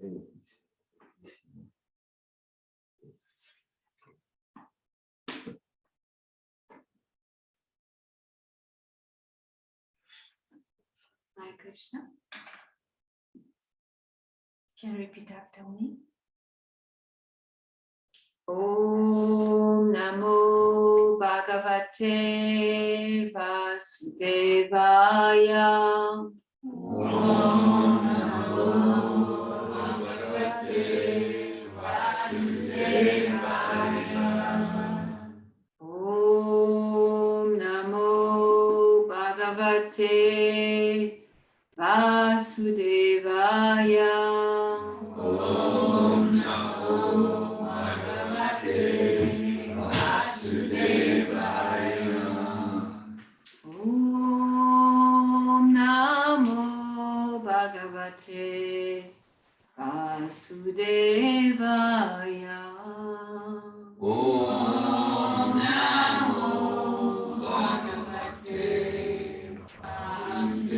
Hare Krishna. Can you repeat after me? Om Namo Bhagavate Vasudevaya. Om Namo Bhagavate Vasudevaya. Om Namo Bhagavate Vasudevaya. Om Namo Bhagavate Vasudevaya. Om Namo Bhagavate Vasudevaya. Om Namo Bhagavate Vasudevaya.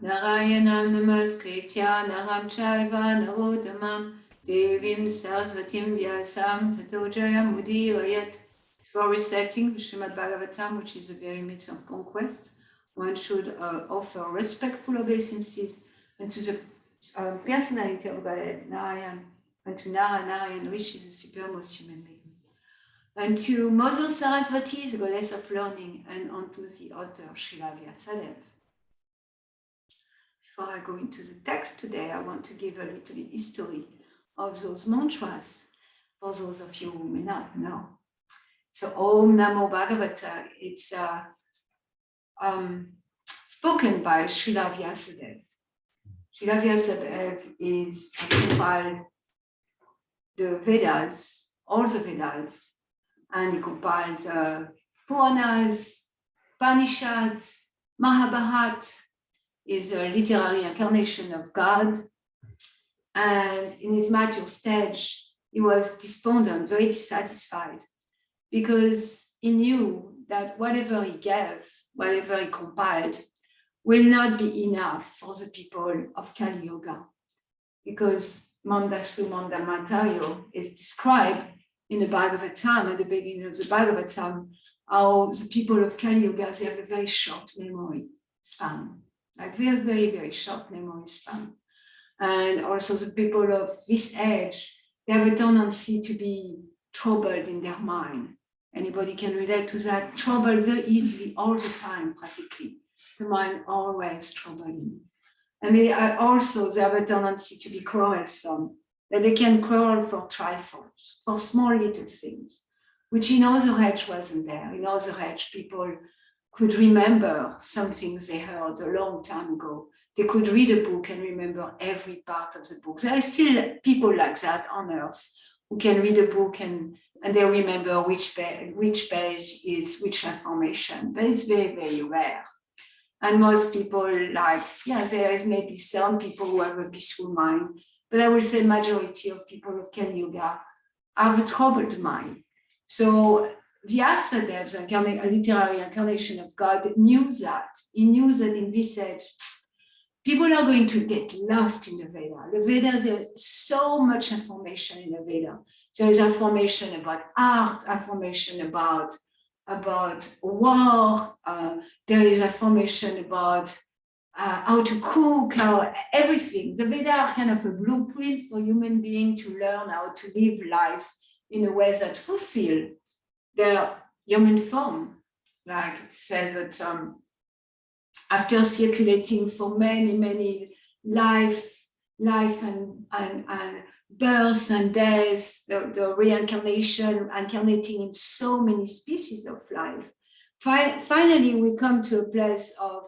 Narayanam namaskritya naram chaiva narottamam devim sarasvatim vyasam tato jayamudiyayat. Before reciting the Srimad Bhagavatam, which is a very myth of conquest, one should offer respectful obeisances and to the personality of Godhead, Narayan, and to Narayan, which is the supermost human being, and to Mother Sarasvati, the goddess of learning, and onto the author, Srila Vyasadeva. Before I go into the text today, I want to give a little history of those mantras for those of you who may not know. So Om Namo Bhagavata, it's spoken by Srila Vyasadeva. Srila Vyasadeva is compiled the Vedas, all the Vedas, and he compiled Puranas, Upanishads, Mahabharata, is a literary incarnation of God. And in his mature stage, he was despondent, very dissatisfied, because he knew that whatever he gave, whatever he compiled, will not be enough for the people of Kali Yuga. Because Mandasu Mandamataryo is described in the Bhagavatam, at the beginning of the Bhagavatam, how the people of Kali Yuga, they have a very short memory span, like very, very, very short memory span. And also the people of this age, they have a tendency to be troubled in their mind. Anybody can relate to that? Troubled very easily all the time, practically. The mind always troubling. And they have a tendency to be quarrelsome, that they can quarrel for trifles, for small little things, which in other age wasn't there. In other age, people could remember some things they heard a long time ago. They could read a book and remember every part of the book. There are still people like that on earth who can read a book and they remember which page is which information, but it's very, very rare. And most people there is maybe some people who have a peaceful mind, but I would say majority of people of Kali Yuga have a troubled mind. So Vyasadeva, a literary incarnation of God, knew that. He knew that in this age, people are going to get lost in the Veda. The Veda, there's so much information in the Veda. There is information about art, information about war. There is information about how to cook, everything. The Veda are kind of a blueprint for human beings to learn how to live life in a way that fulfill their human form. Like it says that after circulating for many, many life and birth and death, the reincarnation, incarnating in so many species of life, finally we come to a place of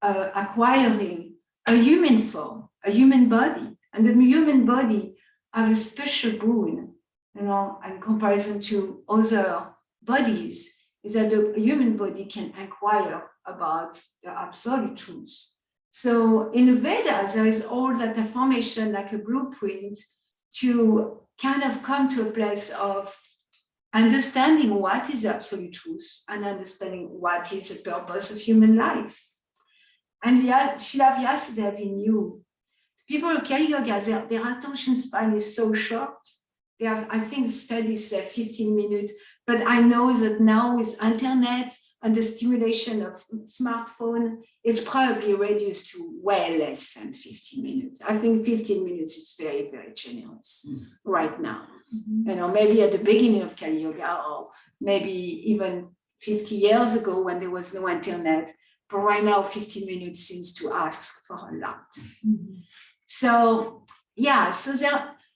acquiring a human form, a human body. And the human body has a special boon, in comparison to other bodies, is that the human body can inquire about the absolute truth. So in the Vedas, there is all that information like a blueprint to kind of come to a place of understanding what is absolute truth and understanding what is the purpose of human life. And Srila Vyasadeva knew people of Kali Yoga, their attention span is so short. They have, I think, studies say 15 minutes, but I know that now with internet and the stimulation of smartphone, it's probably reduced to way less than 15 minutes. I think 15 minutes is very, very generous right now. You know, maybe at the beginning of Kali Yoga, or maybe even 50 years ago when there was no internet, but right now 15 minutes seems to ask for a lot. So yeah, so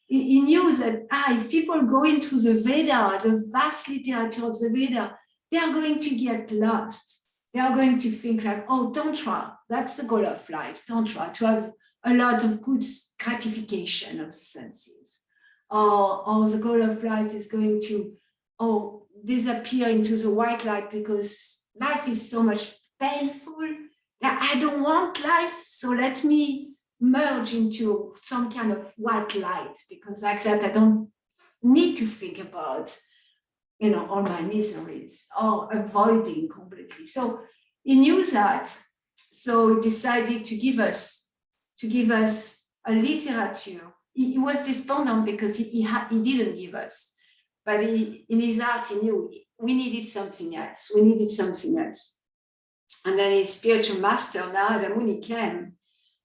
he knew that if people go into the Veda, the vast literature of the Veda, they are going to get lost. They are going to think like, oh, tantra, that's the goal of life, tantra, to have a lot of good gratification of the senses. Or the goal of life is going to, disappear into the white light because life is so much painful that I don't want life, so let me merge into some kind of white light, because like that I don't need to think about, you know, all my miseries or avoiding completely. So he knew that, so he decided to give us a literature. He was despondent because he didn't give us, but in his heart he knew we needed something else. We needed something else. And then his spiritual master, Narada Muni, came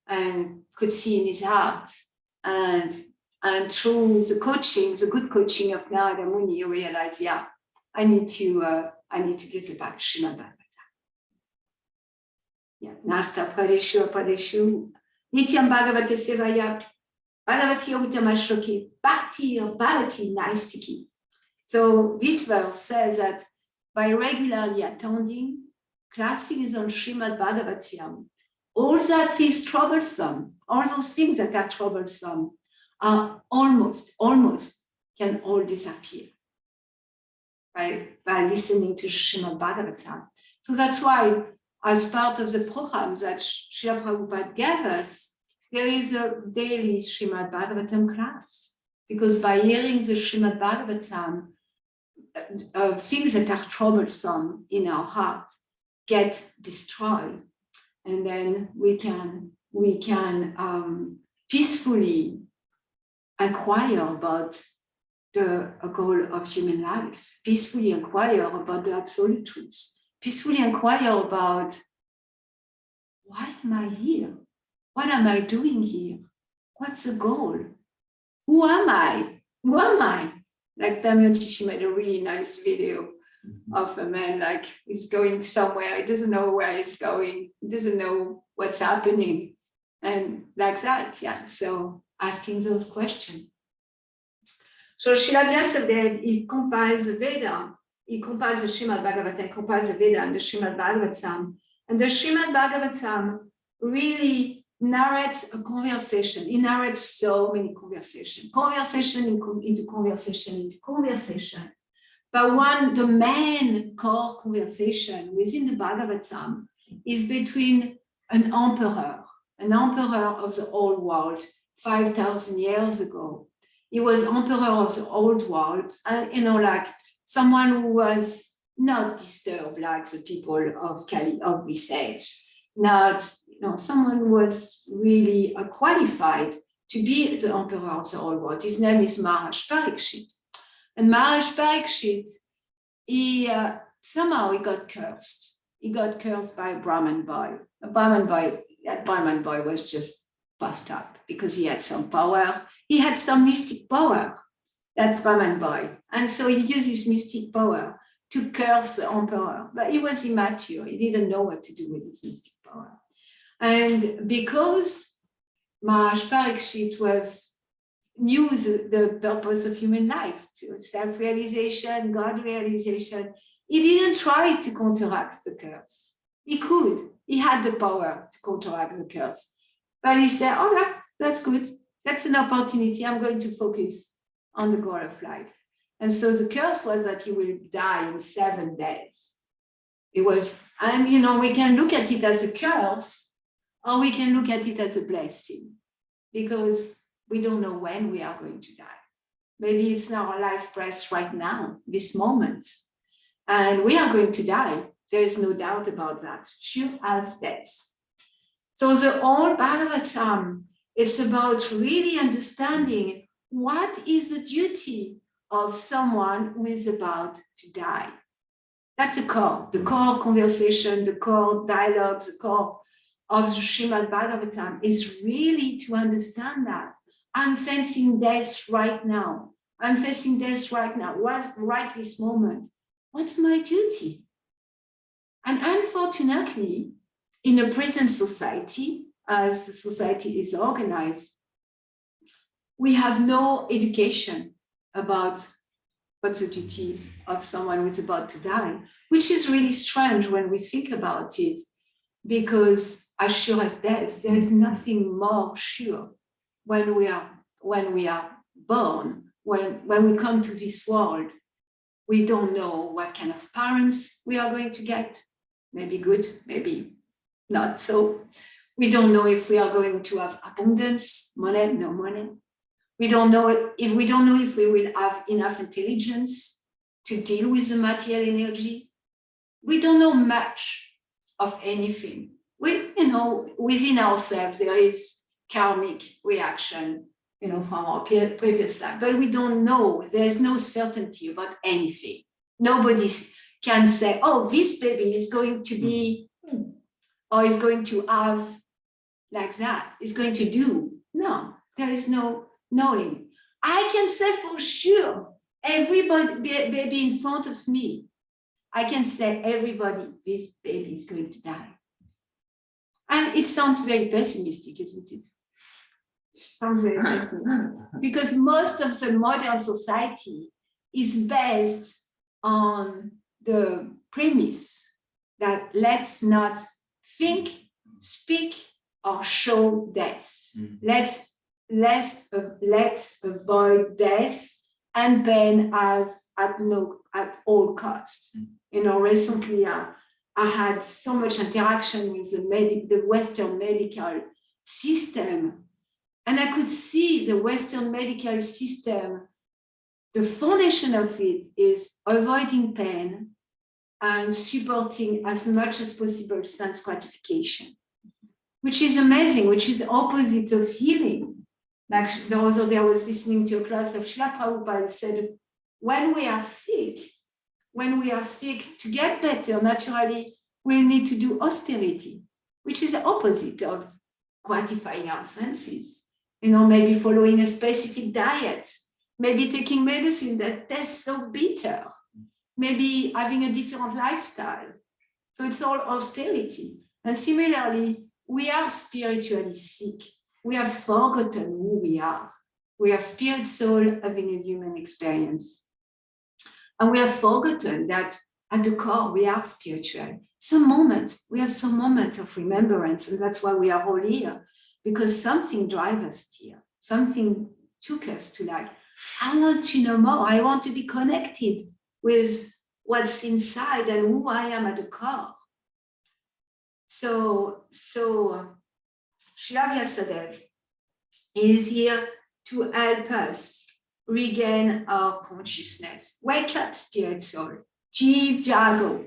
and could see in his heart, and through the coaching, the good coaching of Narada Muni, he realized, yeah, I need to give the back Srimad Bhagavatam. Yeah, Nasta Pradeshu, Nityam Bhagavate Sevaya, Bhagavati Utamashloki, Bhakti or Bhavati Naistiki. So this verse says that by regularly attending classes on Srimad Bhagavatam, all that is troublesome, all those things that are troublesome are almost can all disappear by listening to Srimad Bhagavatam. So that's why, as part of the program that Srila Prabhupada gave us, there is a daily Srimad Bhagavatam class, because by hearing the Srimad Bhagavatam, things that are troublesome in our heart get destroyed, and then we can peacefully inquire about the goal of human life, peacefully inquire about the absolute truth, peacefully inquire about, why am I here? What am I doing here? What's the goal? Who am I? Who am I? Like Damayanti made a really nice video of a man, like he's going somewhere, he doesn't know where he's going, he doesn't know what's happening. And like that, yeah. So asking those questions. So Srila Vyasadeva, he compiles the Veda, he compiles the Srimad Bhagavatam, he compiles the Veda and the Srimad Bhagavatam. And the Srimad Bhagavatam really narrates a conversation. He narrates so many conversations, into conversation. But the main core conversation within the Bhagavatam is between an emperor of the old world 5,000 years ago. He was emperor of the old world, and like someone who was not disturbed like the people of Kali of this age. Not, someone who was really qualified to be the emperor of the old world. His name is Maharaj Parikshit. And Maharaj Parikshit, somehow he got cursed. He got cursed by a Brahman boy. That Brahman boy was just puffed up because he had some power. He had some mystic power, that Brahman boy. And so he used his mystic power to curse the emperor. But he was immature. He didn't know what to do with his mystic power. And because Maharaj Parikshit knew the purpose of human life, to self-realization, God realization, he didn't try to counteract the curse. He could. He had the power to counteract the curse. But he said, okay, that's good. That's an opportunity. I'm going to focus on the goal of life. And so the curse was that he will die in 7 days. It was, and we can look at it as a curse, or we can look at it as a blessing, because we don't know when we are going to die. Maybe it's now our last breath right now, this moment. And we are going to die. There is no doubt about that. Sure as death. So the whole Bhagavatam, it's about really understanding what is the duty of someone who is about to die. That's the core conversation, the core dialogues, the core of the Srimad Bhagavatam is really to understand that I'm facing death right now. I'm facing death right now, right this moment. What's my duty? And unfortunately, in a present society, as the society is organized, we have no education about what's the duty of someone who's about to die, which is really strange when we think about it, because as sure as death, there is nothing more sure when we are born, when we come to this world. We don't know what kind of parents we are going to get, maybe good, maybe not so. We don't know if we are going to have abundance, money, no money. We don't know if we will have enough intelligence to deal with the material energy. We don't know much of anything. Within ourselves, there is karmic reaction, from our previous life, but we don't know. There's no certainty about anything. Nobody can say, oh, this baby is going to be, or is going to have like that, is going to do. No, there is no knowing. I can say for sure, everybody, baby in front of me, I can say this baby is going to die. And it sounds very pessimistic, isn't it? Sounds very pessimistic. Because most of the modern society is based on the premise that let's not think, speak, or show death. Let's avoid death and pain at all costs. Recently I had so much interaction with the Western medical system, and I could see the Western medical system, the foundation of it is avoiding pain and supporting as much as possible sense gratification, which is amazing, which is opposite of healing. Like the other day I was listening to a class of Srila Prabhupada said, when we are sick, to get better, naturally, we need to do austerity, which is the opposite of gratifying our senses. Maybe following a specific diet, maybe taking medicine that tastes so bitter, maybe having a different lifestyle. So it's all austerity. And similarly, we are spiritually sick. We have forgotten who we are. We are spirit soul having a human experience. And we have forgotten that at the core, we are spiritual. We have some moment of remembrance, and that's why we are all here, because something drives us here. Something took us to I want to know more. I want to be connected with what's inside and who I am at the core. So Srila Vyasadeva is here to help us regain our consciousness. Wake up, spirit soul. Jiv Jago.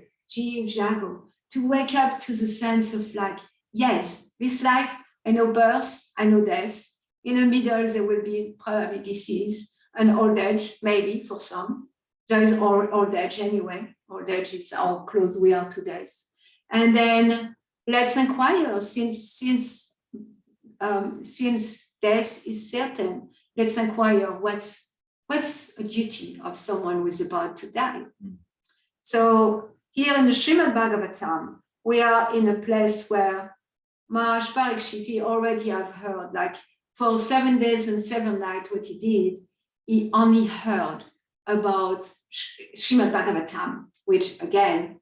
To wake up to the sense of yes, this life, I know birth, I know death. In the middle, there will be probably disease and old age, maybe for some. There is old age anyway. Old age is how close we are to death. And then let's inquire, since death is certain, let's inquire what's a duty of someone who is about to die. So here in the Srimad Bhagavatam, we are in a place where Maharaj Parikshit already have heard, for 7 days and 7 nights, what he did, he only heard about Srimad Bhagavatam, which again,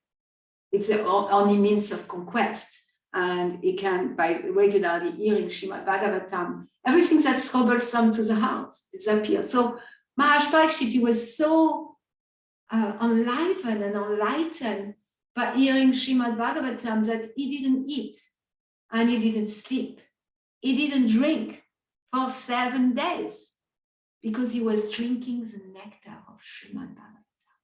it's the only means of conquest. And he can, by regularly hearing Srimad Bhagavatam, everything that's troublesome to the heart disappears. So Maharaj Parikshit was so enlivened and enlightened by hearing Srimad Bhagavatam that he didn't eat and he didn't sleep. He didn't drink for 7 days because he was drinking the nectar of Srimad Bhagavatam.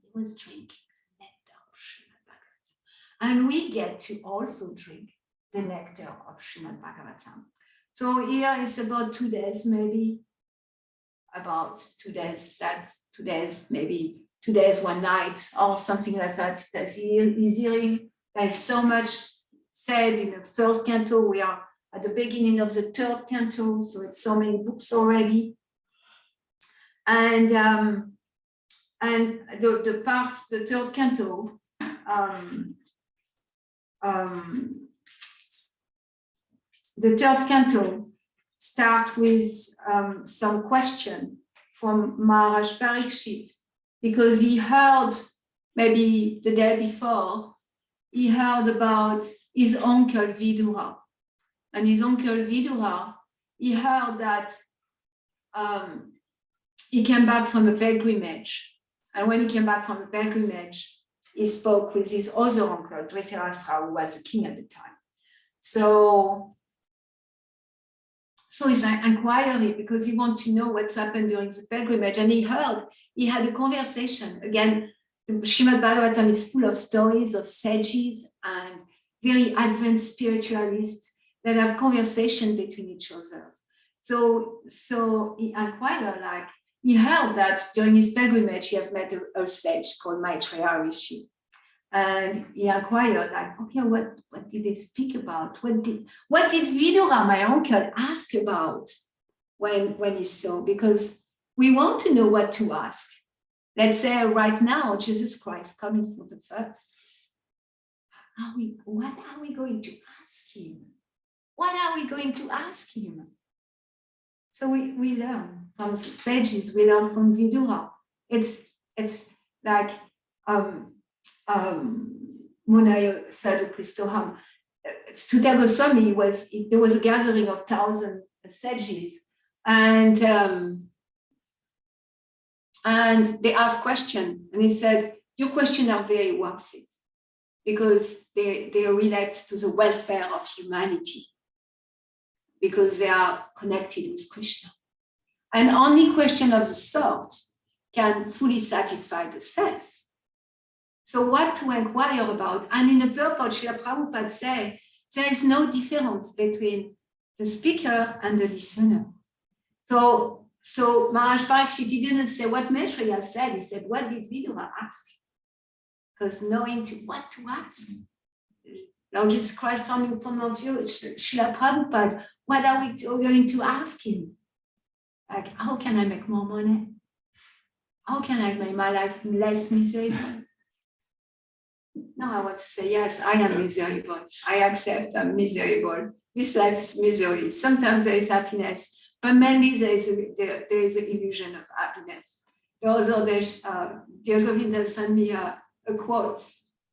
He was drinking the nectar of Srimad Bhagavatam. And we get to also drink the nectar of Srimad Bhagavatam. So here is about 2 days, maybe about 2 days, maybe 2 days, 1 night, or something like that. That's easily. There's so much said in the first canto. We are at the beginning of the 3rd canto, so it's so many books already. And the 3rd canto, the 3rd canto starts with some question from Maharaj Parikshit, because he heard, maybe the day before, he heard about his uncle Vidura. And his uncle Vidura, he heard that he came back from a pilgrimage. And when he came back from a pilgrimage, he spoke with his other uncle, Dhritarashtra, who was a king at the time. So he's inquiring because he wants to know what's happened during the pilgrimage. And he had a conversation. Again, the Srimad Bhagavatam is full of stories of sages and very advanced spiritualists that have conversation between each other. So he inquired, like, he heard that during his pilgrimage, he had met a sage called Maitreya Rishi. And he inquired, like, okay, what did they speak about? What did Vidura, my uncle, ask about when he saw? Because we want to know what to ask. Let's say right now, Jesus Christ coming for the first. What are we going to ask him? What are we going to ask him? So we learn from the sages, we learn from Vidura. It's like Munayo Sadhu Christoham. Sutta Goswami there was a gathering of 1,000 sages, and they asked questions, and he said, your questions are very worth it because they relate to the welfare of humanity, because they are connected with Krishna. And only question of the sort can fully satisfy the self. So what to inquire about? And in the purport, Srila Prabhupada said, there is no difference between the speaker and the listener. So Maharaj Parikshit didn't say what Maitreya said, he said, what did Vidura ask? Because knowing what to ask. Lord Jesus Christ from of you, Srila Prabhupada, what are we going to ask him? Like, how can I make more money? How can I make my life less miserable? No, I want to say, yes, I am miserable. I accept I'm miserable. This life is misery. Sometimes there is happiness, but mainly there is an illusion of happiness. The other day, Dear Govinda sent me a quote,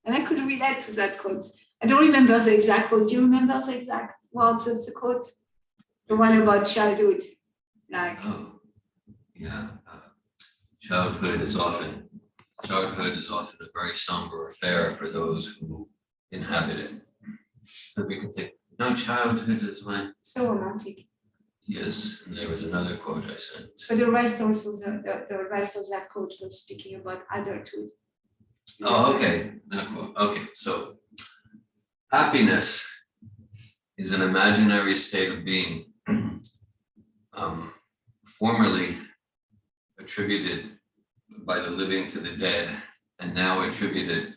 and I could relate to that quote. I don't remember the exact quote. Do you remember the exact words of the quote? The one about childhood. Like, yeah. Childhood is often a very somber affair for those who inhabit it. So we can think, no, childhood is when. So romantic. Yes, and there was another quote I sent. But the rest also, the rest of that quote was speaking about adulthood. Oh, okay. That quote. Okay, so happiness is an imaginary state of being, formerly attributed by the living to the dead, and now attributed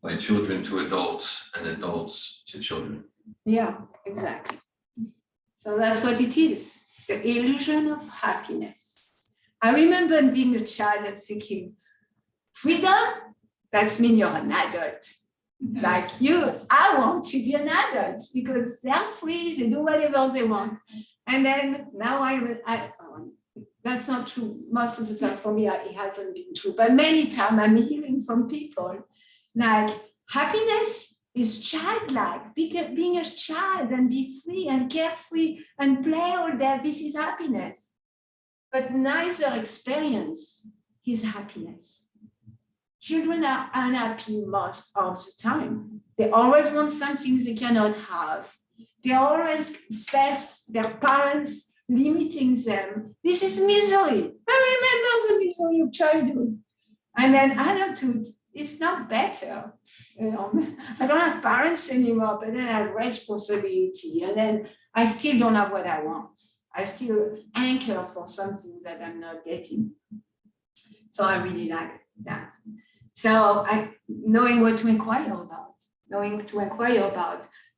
by children to adults and adults to children. Yeah, exactly. So that's what it is, the illusion of happiness. I remember being a child and thinking, freedom, that means you're an adult. Like I want to be an adult because they're free, they do whatever they want. And then now that's not true. Most of the time for me, it hasn't been true. But many times I'm hearing from people like happiness is childlike, being a child and be free and carefree and play all day. This is happiness. But neither experience is happiness. Children are unhappy most of the time. They always want something they cannot have. They always face their parents limiting them. This is misery. I remember the misery of childhood. And then adulthood it's not better. You know, I don't have parents anymore, but then I have responsibility, and then I still don't have what I want. I still anchor for something that I'm not getting. So I really like that. So knowing what to inquire about.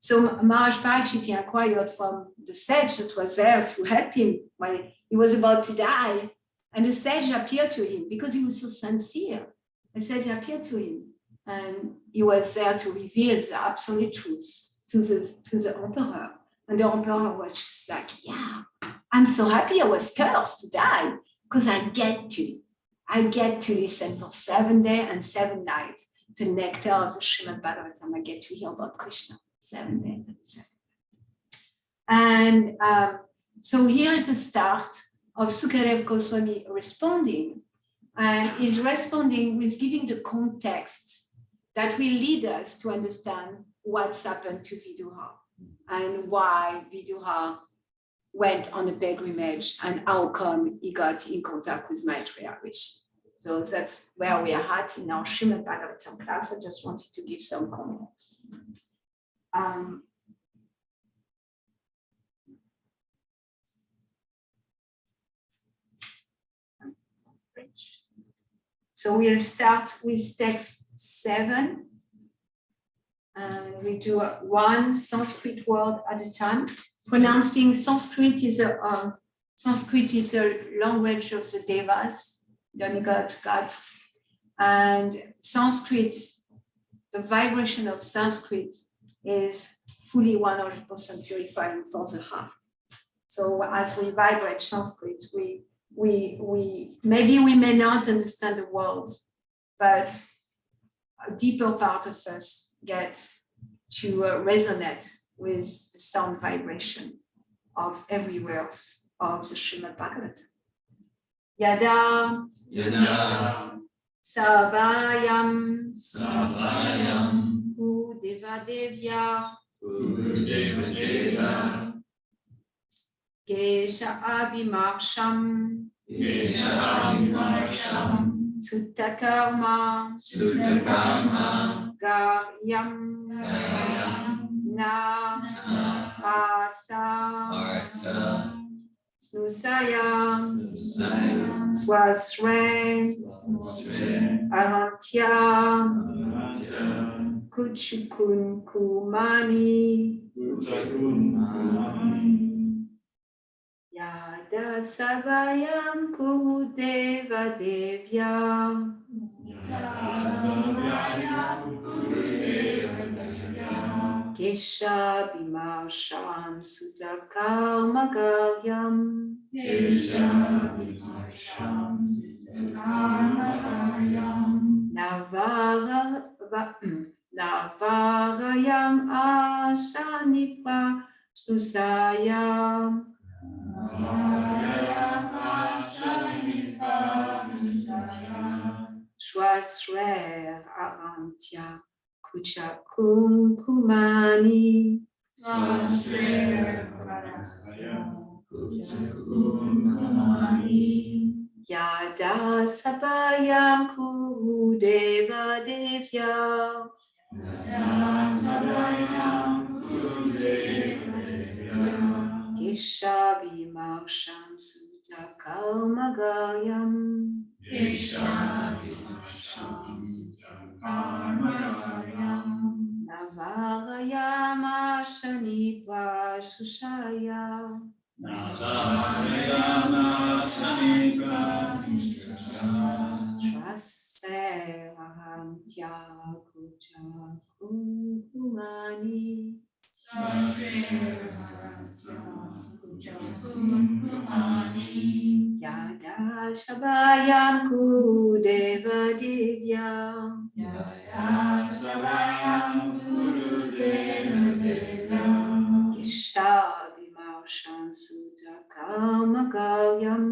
So Maharaj Parikshit inquired from the sage that was there to help him when he was about to die. And the sage appeared to him because he was so sincere. The sage appeared to him and he was there to reveal the absolute truth to the emperor. And the emperor was just like, yeah, I'm so happy I was cursed to die because I get to listen for 7 days and 7 nights the nectar of the Srimad Bhagavatam. I get to hear about Krishna 7 days and 7 nights. And so here is the start of Sukadev Goswami responding. And he's responding with giving the context that will lead us to understand what's happened to Vidura and why Vidura went on a pilgrimage and how come he got in contact with Maitreya Rishi. So that's where we are at in our Srimad Bhagavatam class. I just wanted to give some context. So we'll start with text 7. And we do one Sanskrit word at a time. Pronouncing Sanskrit is a language of the Devas, demigods, gods. And Sanskrit, the vibration of Sanskrit is fully 100% purifying for the heart. So as we vibrate Sanskrit, we maybe we may not understand the words, but a deeper part of us gets to resonate with the sound vibration of every verse of the Srimad Bhagavatam. Yada Savayam Udevadevya Kesha Abhimarsham Sutta-karma Garyam Na Asa Snusaya Swasre Arantya Kuchukun Kumani Yada Savayam Kudeva Devya Kesha Bimarsham Sutta-karma Garyam Navarayam Asanipa Susayam Swasrer Arantya Kuchakun Kumani Yada Sabhayam Kudeva Devya Kesha Bimarsham Sutta-karma Garyam Navarayam Ashanipa Sushaya Shvaser Arantya Kuchakun Kumani Yada Shabayam Kudeva Devya Kesha Bimarsham Sutta-karma Garyam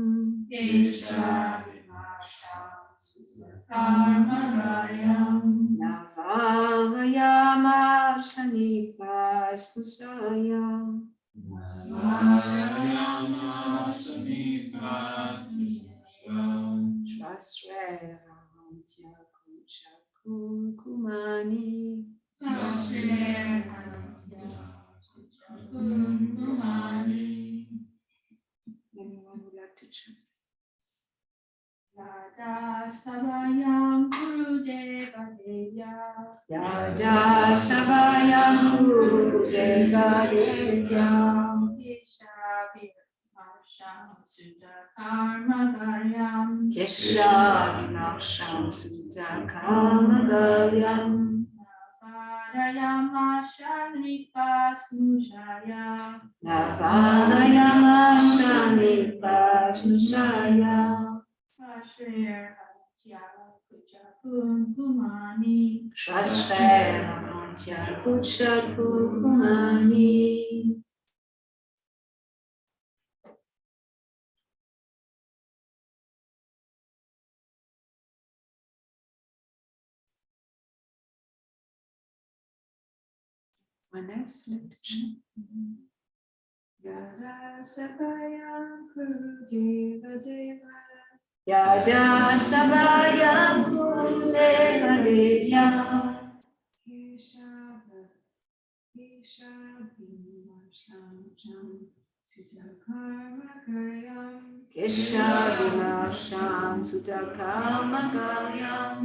Navarayam Ashanipa Susaya Shvasre Arantya kumkumani. Anyone would like to chant? Yada Sabayam Gurudeva Devya. Yada Sabayam Gurudeva Devya. Kesha Vimarsham Sudha Karmagaryam. Kesha Vimarsham Sudha Karmagaryam. Navarayama Shanripa Snushaya. Navarayama Shanripa Snushaya. Ashrir Hatya Kucha Kumkumani. Shasver Amantya Kucha Kumkumani. One else left to chant. Yada Sabayam Gurudeva Deva. Yada Sabayam Gurudeva Devya. Kesha Vimarsham Sudha Karmagaryam. Kesha Vimarsham Sudha Karmagaryam.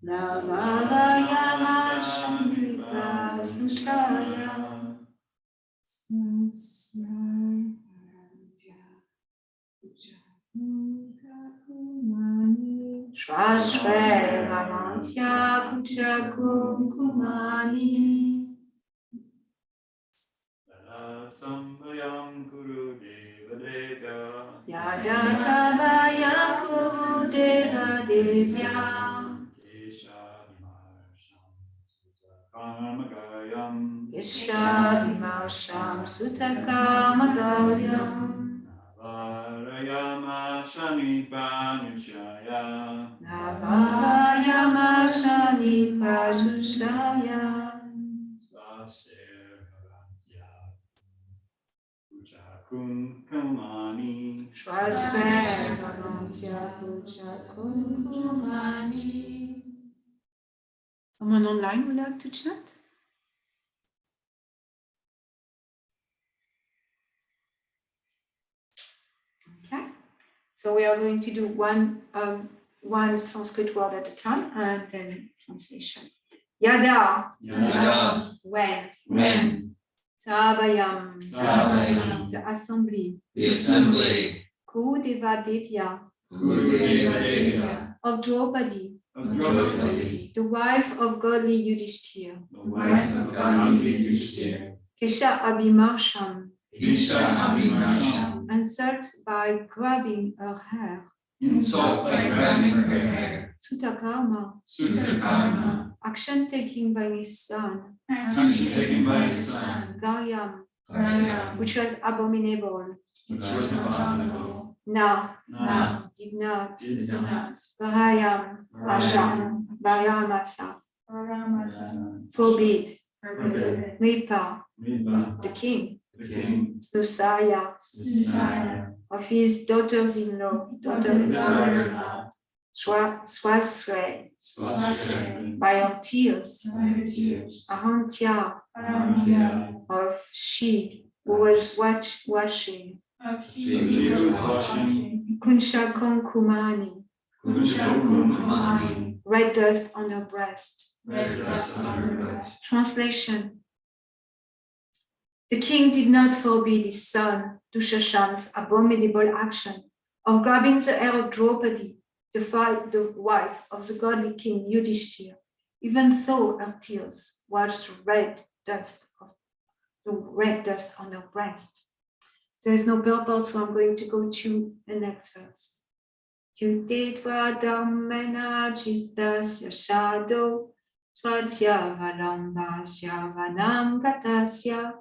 Navarayama Shanripa Snushaya. Shashver Amantya Kucha Kumkumani. Sambayam Gurudeva Devya. Yada Sabayam Gurudeva Devya. Kesha Vimarsham Sudha Karmagaryam. Kesha Vimarsham Sutta Karmagaryam. Navarayama Shanipa Nushaya. Navarayama Shanipa Snushaya. Swasir Bharantya Kucha Kumkumani. Shwasver Amantya Kucha Kumkumani. Someone online would like to chat? Okay, so we are going to do one Sanskrit word at a time and then translation. Yada, Yada, when, Sabayam, Sabayam, the assembly, the assembly, Gurudeva Devya, Gurudeva Devya. of Draupadi, Of Draupadi, the wife of godly Yudhishthira, the wife of godly Yudhishthira. Kesha Abhimarsham, Kesha Abhimarsham. answered by grabbing her hair, Insult by grabbing her hair. Sutta Karma, Sutta Karma. action taken by his son, Action taken by his son. Garyam, Garyam, which was abominable, which was abominable. now, Now, did not, did not. Varayam, Asham, Varamasa, Paramasam. forbid, Forbid. Nipa, Midva, the king, the king. Snusaya, Desire. of his daughters-in-law, Daughters-in-law. Swasre, Swasre. by her tears, By tears. Ahantya, Ahantya. of she who was washing, She was washing. Kunsha Kumkumani, Kumkumani. red dust on her breast. Red dust on her breast. Translation. The king did not forbid his son Dushashan's abominable action of grabbing the hair of Draupadi, the wife of the godly king Yudhishthira, even though her tears washed the red dust on her breast. There is no purport, so I'm going to go to the next verse. Yudetva dhammena chistasya shado svatya valambasya vanam gatasya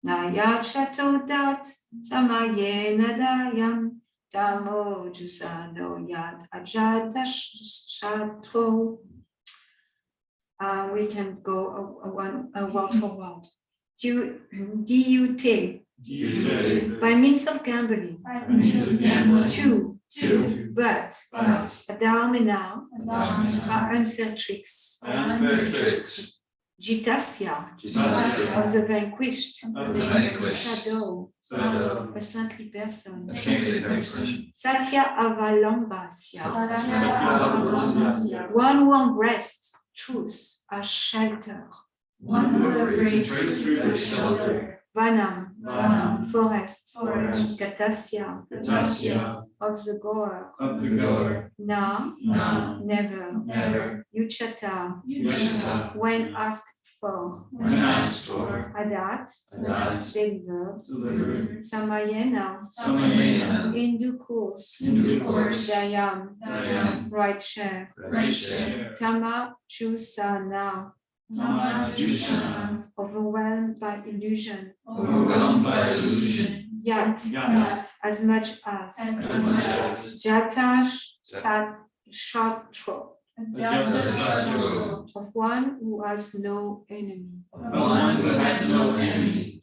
nayakshato dat samayena dayam tamo jusano yad ajata shatro. We can go a word for word. Dute, by means of gambling. Two, but Adharmena by unfair tricks. Jitasya of the vanquished. Shadow, a saintly person. Satya Avalambasya, one who embraced truth as shelter. Vanam, forest. Gatasya, of the goer. Na, never. Uchata, when asked for. Adat, delivered. Samayena, in due course. Dayam, right share. Tama, Chusana, overwhelmed by illusion. Yet, as much as. Jatash Shatro, of one who has no enemy.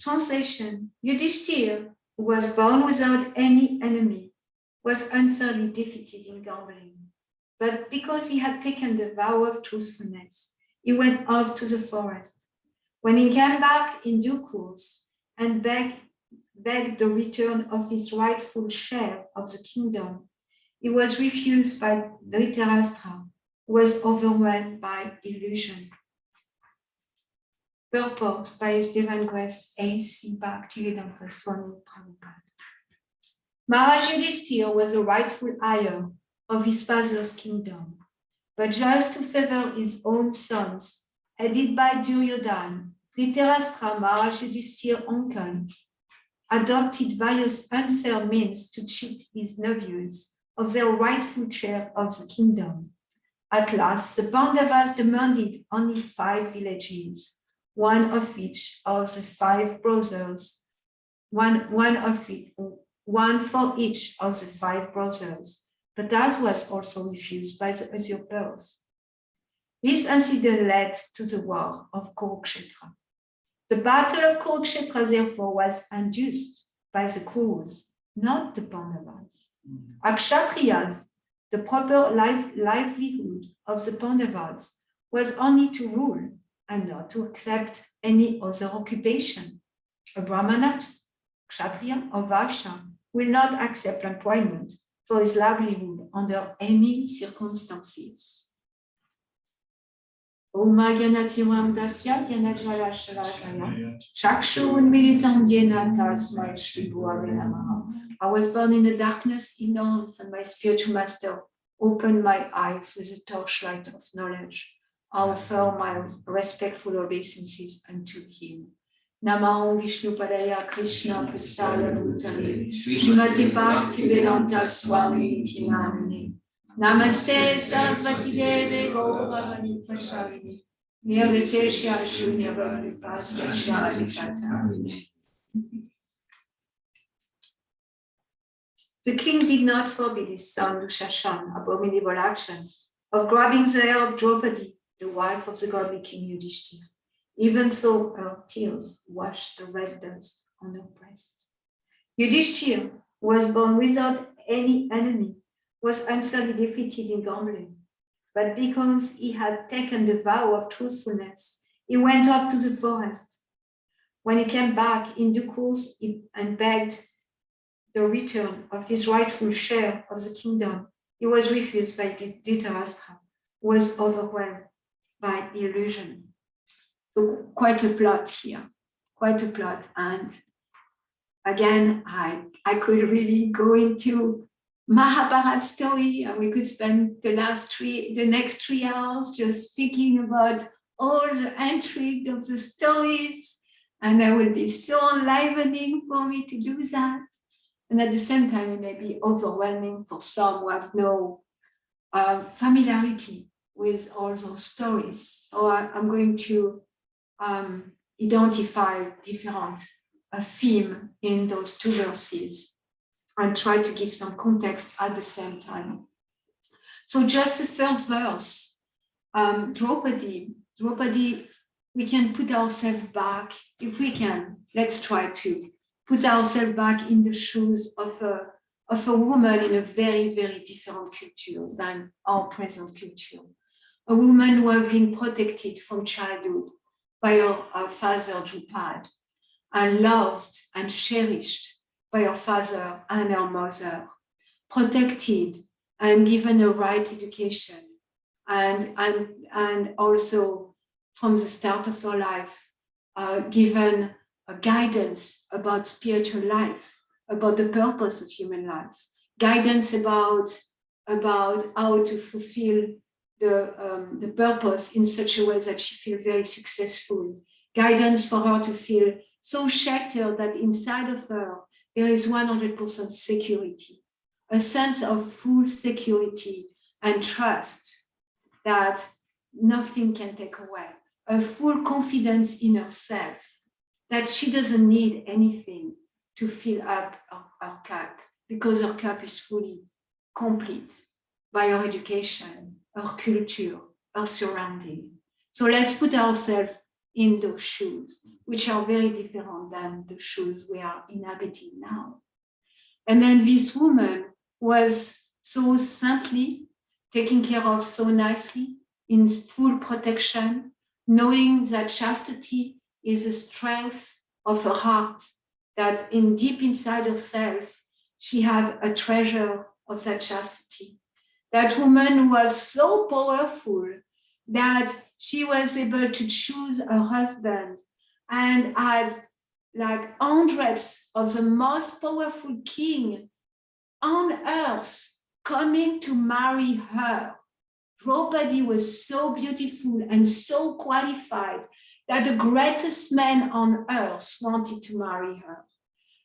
Translation: Yudhishthir, who was born without any enemy, was unfairly defeated in gambling. But because he had taken the vow of truthfulness, he went off to the forest. When he came back in due course and begged the return of his rightful share of the kingdom, he was refused by Dhritarashtra, who was overwhelmed by illusion. Purport by His Divine Grace A.C. Bhaktivedanta Swami Prabhupada. Maharaj Yudhishthira was the rightful heir of his father's kingdom, but just to favor his own sons, headed by Duryodhana, Dhritarashtra, Maharaj Yudhishthira's uncle, adopted various unfair means to cheat his nephews of their rightful share of the kingdom. At last, the Pandavas demanded only 5 villages, one for each of the 5 brothers. But that was also refused by the usurpers. This incident led to the war of Kurukshetra. The battle of Kurukshetra, therefore, was induced by the Kurus, not the Pandavas. Akshatriyas, the proper livelihood of the Pandavas, was only to rule and not to accept any other occupation. A Brahmana, Kshatriya, or Vaishya will not accept employment for his livelihood under any circumstances. Om Gyanatiram Dasya Gyanajala Shalakaya Chakshun Militam Dhyena Tasmai Shri Bhuvave Namaha. I was born in the darkness, ignorance, and my spiritual master opened my eyes with the torchlight of knowledge. I offer my respectful obeisances unto him. Namo Vishnu Padaya Krishna Prasaya Bhutale Srimati Bhaktivedanta Swami Niti Namane Namaste Sarasvati Deve Gauravani Prashavini Nirvisesha Shunya Bhavipasya Shravadikata. The king did not forbid his son Dushashan abominable action of grabbing the hair of Draupadi, the wife of the godly king Yudhishthira, even so her tears washed the red dust on her breast. Yudhishthira, who was born without any enemy, was unfairly defeated in gambling. But because he had taken the vow of truthfulness, he went off to the forest. When he came back in due course and begged the return of his rightful share of the kingdom, he was refused by Dhritarashtra, who was overwhelmed by illusion. So quite a plot here, quite a plot. And again, I could really go into Mahabharat story, and we could spend the next 3 hours just speaking about all the intrigue of the stories, and it will be so enlivening for me to do that. And at the same time, it may be overwhelming for some who have no familiarity with all those stories. So I'm going to identify different theme in those 2 verses and try to give some context at the same time. So just the first verse, Draupadi, we can put ourselves back, if we can, let's try to put ourselves back in the shoes of a woman in a very, very different culture than our present culture. A woman who has been protected from childhood by her father Draupadi, and loved and cherished by her father and her mother, protected and given a right education, and also from the start of her life, given a guidance about spiritual life, about the purpose of human life, guidance about how to fulfill the purpose in such a way that she feels very successful, guidance for her to feel so sheltered that inside of her there is 100% security, a sense of full security and trust that nothing can take away, a full confidence in herself that she doesn't need anything to fill up her cup, because her cup is fully complete by her education, her culture, her surrounding. So let's put ourselves in those shoes, which are very different than the shoes we are inhabiting now. And then this woman was so simply taken care of so nicely, in full protection, knowing that chastity is the strength of her heart, that in deep inside herself, she had a treasure of that chastity. That woman was so powerful that she was able to choose a husband and had like hundreds of the most powerful king on earth coming to marry her. Draupadi was so beautiful and so qualified that the greatest man on earth wanted to marry her.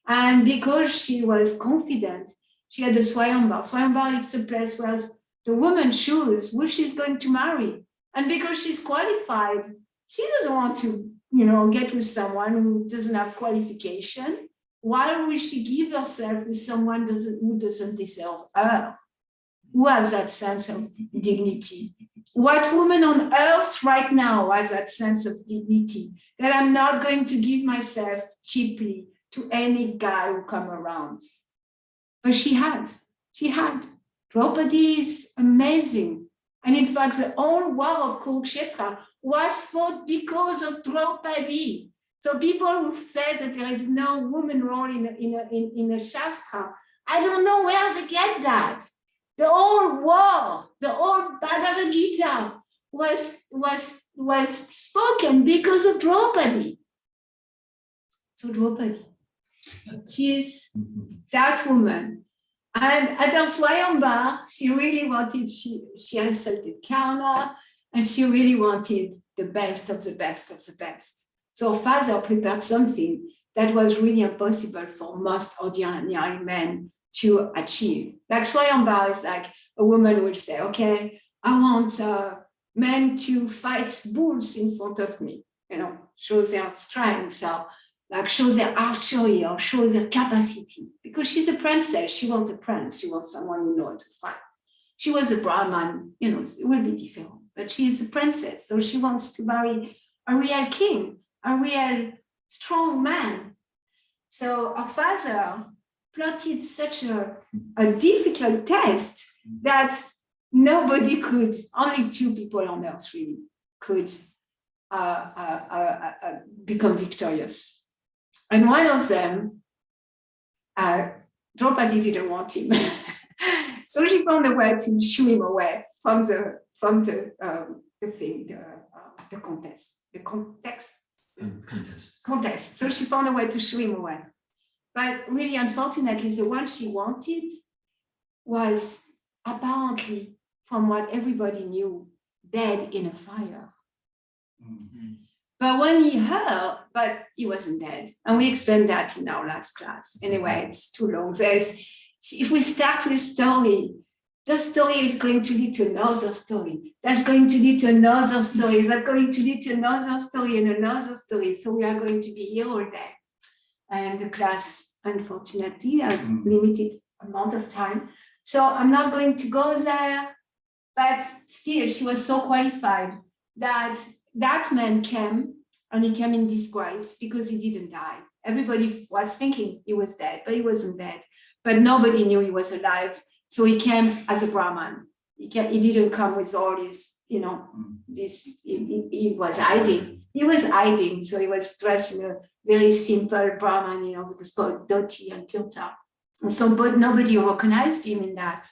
And because she was confident, she had a Swayambar. Swayambar is a place where the woman chooses who she's going to marry. And because she's qualified, she doesn't want to, get with someone who doesn't have qualification. Why would she give herself to someone who doesn't deserve her? Who has that sense of dignity? What woman on earth right now has that sense of dignity? That I'm not going to give myself cheaply to any guy who come around. But she had. Draupadi is amazing. And in fact, the whole war of Kurukshetra was fought because of Draupadi. So people who say that there is no woman role in a Shastra, I don't know where they get that. The whole war, the whole Bhagavad Gita was spoken because of Draupadi. So Draupadi, she is that woman. And at her Swayambar, she really wanted, she insulted Karna, and she really wanted the best of the best of the best. So her father prepared something that was really impossible for most ordinary men to achieve. Like Swayambar is like a woman will say, okay, I want men to fight bulls in front of me, show their strength, or like show their archery or show their capacity. Because she's a princess, she wants a prince, she wants someone who knows how to fight. She was a Brahman, it will be different, but she is a princess, so she wants to marry a real king, a real strong man. So her father plotted such a difficult test that nobody could, only 2 people on earth really could become victorious. And one of them, Draupadi didn't want him. So she found a way to shoo him away from the contest. So she found a way to shoo him away. But really, unfortunately, the one she wanted was apparently, from what everybody knew, dead in a fire. Mm-hmm. But when he heard, but he wasn't dead. And we explained that in our last class. Anyway, it's too long. If we start with a story, the story is going to lead to another story. That's going to lead to another story. That's going to lead to another story and another story. So we are going to be here all day. And the class, unfortunately, has limited amount of time. So I'm not going to go there. But still, she was so qualified that man came, and he came in disguise because he didn't die. everybody was thinking he was dead, but he wasn't dead. But nobody knew he was alive. So he came as a Brahman. He didn't come with all this, you know, he was hiding. He was hiding. So he was dressed in a very simple Brahman, you know, with a dhoti and kurta. And so, but nobody recognized him in that.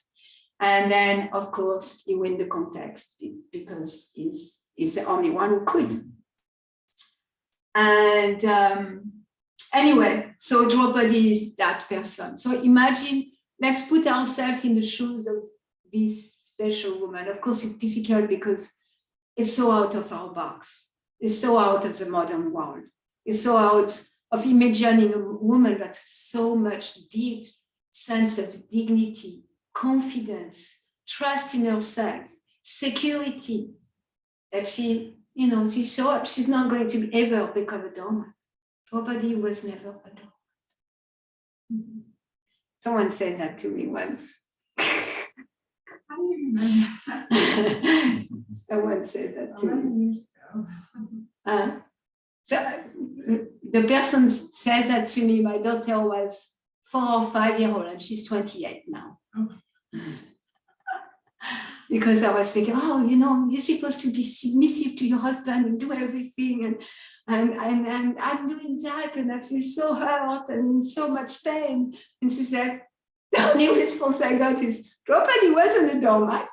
And then, of course, he win the contest because he's the only one who could. And anyway, so Draupadi is that person. So imagine, let's put ourselves in the shoes of this special woman. Of course, it's difficult because it's so out of our box. It's so out of the modern world. It's so out of imagining a woman that so much deep sense of dignity, confidence, trust in herself, security, that she, you know, she show up. She's not going to ever become a doormat. Draupadi was never a doormat. Someone said that to me once. How do you remember that? Someone said that to me. 11 years ago. So the person said that to me. My daughter was 4 or 5 years old and she's 28 now. Oh. Because I was thinking, oh, you know, you're supposed to be submissive to your husband and do everything. And I'm doing that and I feel so hurt and in so much pain. And she said, the only response I got is, Draupadi wasn't a doormat.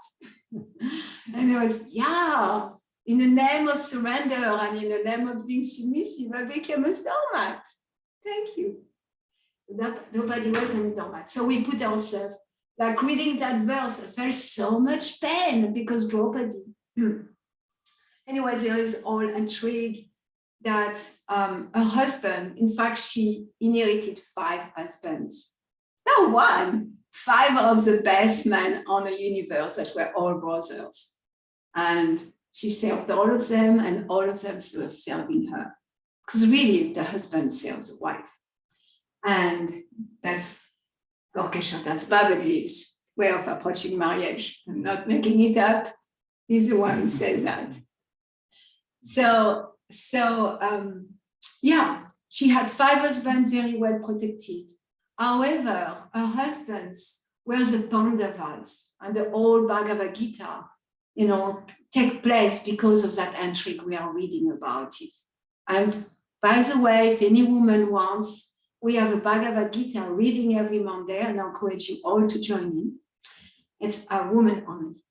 And I was, yeah, in the name of surrender and in the name of being submissive, I became a doormat. Thank you. So that Draupadi wasn't a doormat. So we put ourselves, like reading that verse, I felt so much pain because Draupadi. Anyway, there is all intrigue that her husband, in fact, she inherited 5 husbands. Not one, 5 of the best men on the universe that were all brothers. And she served all of them and all of them were serving her. Because really, the husband serves the wife. And that's Gorkeshwar, that's Babaji's way of approaching marriage. I'm not making it up. He's the one who says that. So yeah, she had 5 husbands very well protected. However, her husbands were the Pandavas, and the whole Bhagavad Gita, you know, take place because of that intrigue we are reading about it. And by the way, if any woman wants, we have a Bhagavad Gita reading every Monday, and I encourage you all to join in. It's a woman only.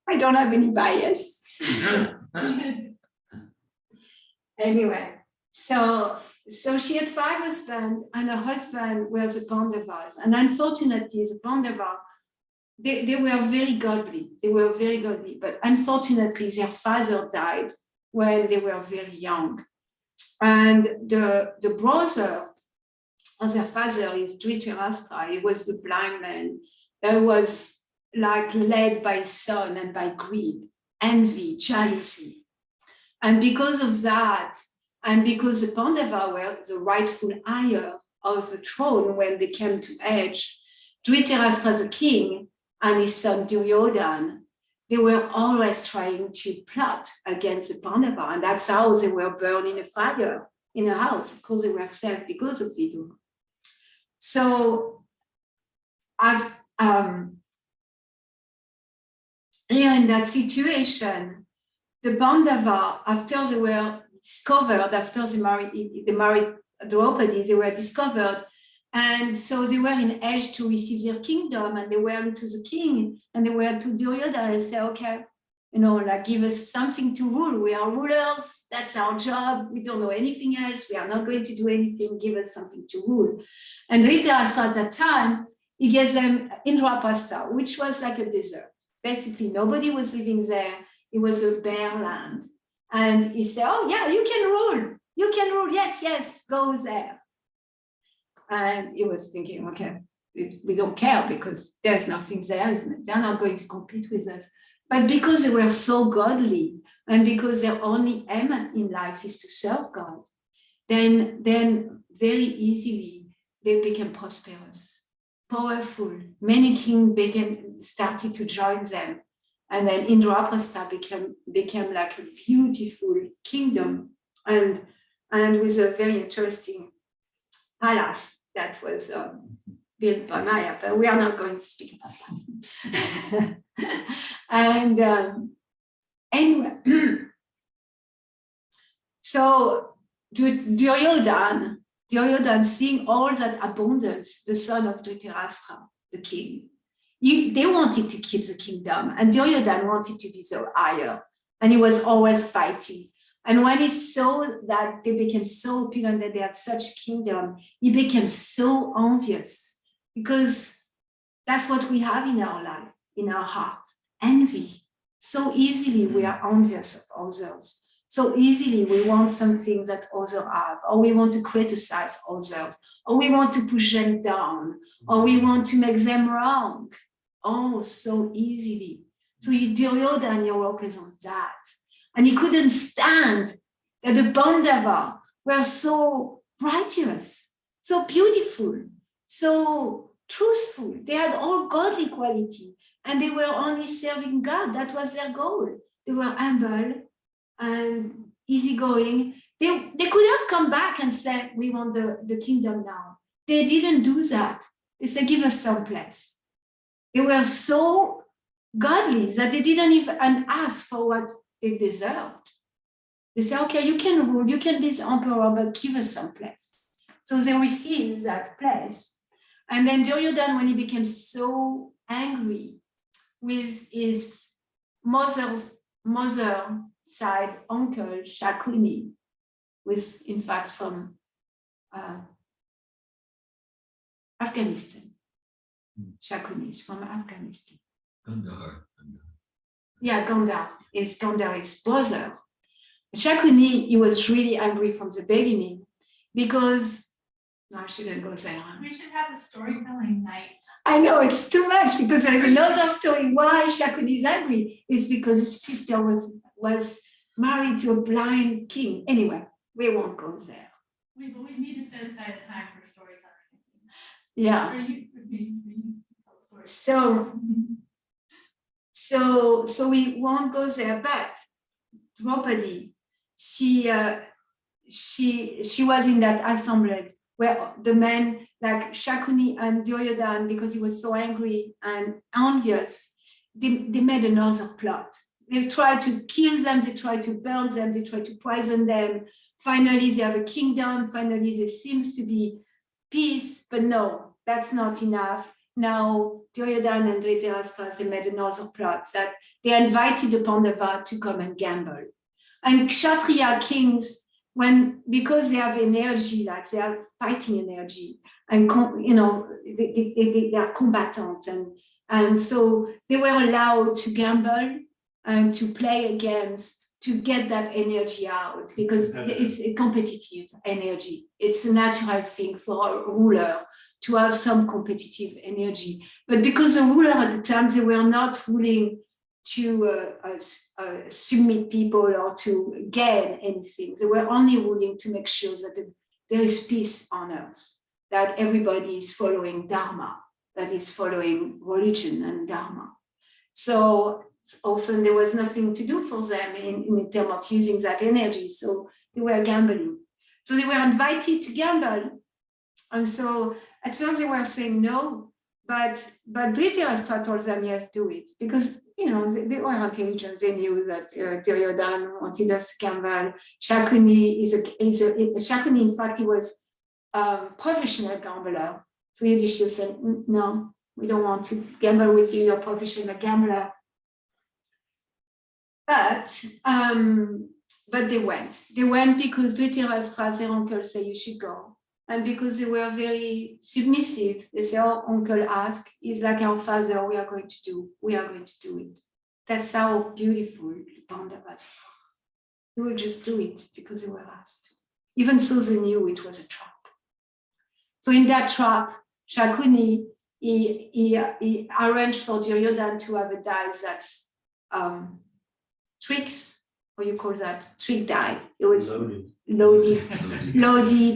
I don't have any bias. Anyway, so she had 5 husbands, and her husband were the Pandavas. And unfortunately, the Pandavas, they were very godly. They were very godly, but unfortunately, their father died when they were very young. And the brother of their father is Dhritarashtra. He was the blind man that was like led by son and by greed, envy, jealousy. And because of that, and because the Pandavas were the rightful heir of the throne when they came to age, Dhritarashtra the king and his son Duryodhana, they were always trying to plot against the Pandavas, and that's how they were burned in a fire in a house, because they were saved because of Vidura. So here in that situation, the Pandavas, after they were discovered, after they married Draupadi, they were discovered. And so they were in age to receive their kingdom, and they went to the king, and they were to Duryodhana and say, okay, you know, like, give us something to rule. We are rulers, that's our job. We don't know anything else. We are not going to do anything. Give us something to rule. And Dhritarashtra at that time, he gave them Indraprastha, which was like a desert. Basically, nobody was living there. It was a bare land. And he said, oh yeah, you can rule. You can rule. Yes, yes, go there. And he was thinking, okay, we don't care because there's nothing there, isn't it? They're not going to compete with us. But because they were so godly, and because their only aim in life is to serve God, then very easily they became prosperous, powerful. Many kings started to join them. And then Indraprastha became like a beautiful kingdom. And and with a very interesting palace that was built by Maya, but we are not going to speak about that. And anyway, so Duryodhan, seeing all that abundance, the son of Dhritarashtra, the king, they wanted to keep the kingdom, and Duryodhan wanted to be so higher, and he was always fighting. And when he saw that they became so opulent, that they had such kingdom, he became so envious, because that's what we have in our life, in our heart, envy. So easily we are envious of others. So easily we want something that others have, or we want to criticize others, or we want to push them down, or we want to make them wrong. Oh, so easily. So Duryodhan, you represent that. And he couldn't stand that the Pandava were so righteous, so beautiful, so truthful. They had all godly quality, and they were only serving God. That was their goal. They were humble and easygoing. They could have come back and said, we want the kingdom now. They didn't do that. They said, give us some place. They were so godly that they didn't even ask for what they deserved. They said, okay, you can rule, you can be the emperor, but give us some place. So they received that place. And then Duryodhan, when he became so angry with his mother's side uncle, Shakuni, was in fact from Afghanistan. Shakuni is from Afghanistan. Gandhar. Yeah, Gandhar is his brother. Shakuni, he was really angry from the beginning because, no, I shouldn't go there. We should have a storytelling night. I know it's too much, because there is another story why Shakuni is angry. It's because his sister was married to a blind king. Anyway, we won't go there. But we need to set aside a time for storytelling. Yeah. For you to tell stories. So we won't go there. But Draupadi, she was in that assembly where the men like Shakuni and Duryodhan, because he was so angry and envious, they made another plot. They tried to kill them, they tried to burn them, they tried to poison them. Finally, they have a kingdom. Finally, there seems to be peace, but no, that's not enough. Now, Duryodhan and Dhritarashtra, they made another plot that they invited the Pandava to come and gamble. And Kshatriya kings, because they have energy, like they have fighting energy, and they are combatants, and so they were allowed to gamble and to play games to get that energy out, because it's a competitive energy. It's a natural thing for a ruler to have some competitive energy. But because the ruler at the time, they were not ruling to submit people or to gain anything. They were only ruling to make sure that there is peace on earth, that everybody is following Dharma, that is following religion and Dharma. So often there was nothing to do for them in terms of using that energy. So they were gambling. So they were invited to gamble. And so at first they were saying no, but Dhritarashtra told them, yes, do it. Because, they were intelligent. They knew that Duryodhan wanted us to gamble. Shakuni Shakuni, in fact, he was a professional gambler. So Yudhishthira said, no, we don't want to gamble with you, you're a professional gambler. But they went. They went because Dhritarashtra, their uncle, said you should go. And because they were very submissive, they said, oh, uncle asked, he's like our father, we are going to do it. That's how beautiful the Pandavas are. They will just do it because they were asked. Even so, they knew it was a trap. So in that trap, Shakuni, he arranged for Duryodhan to have a die that's tricks, what you call that? Trick die. It was loaded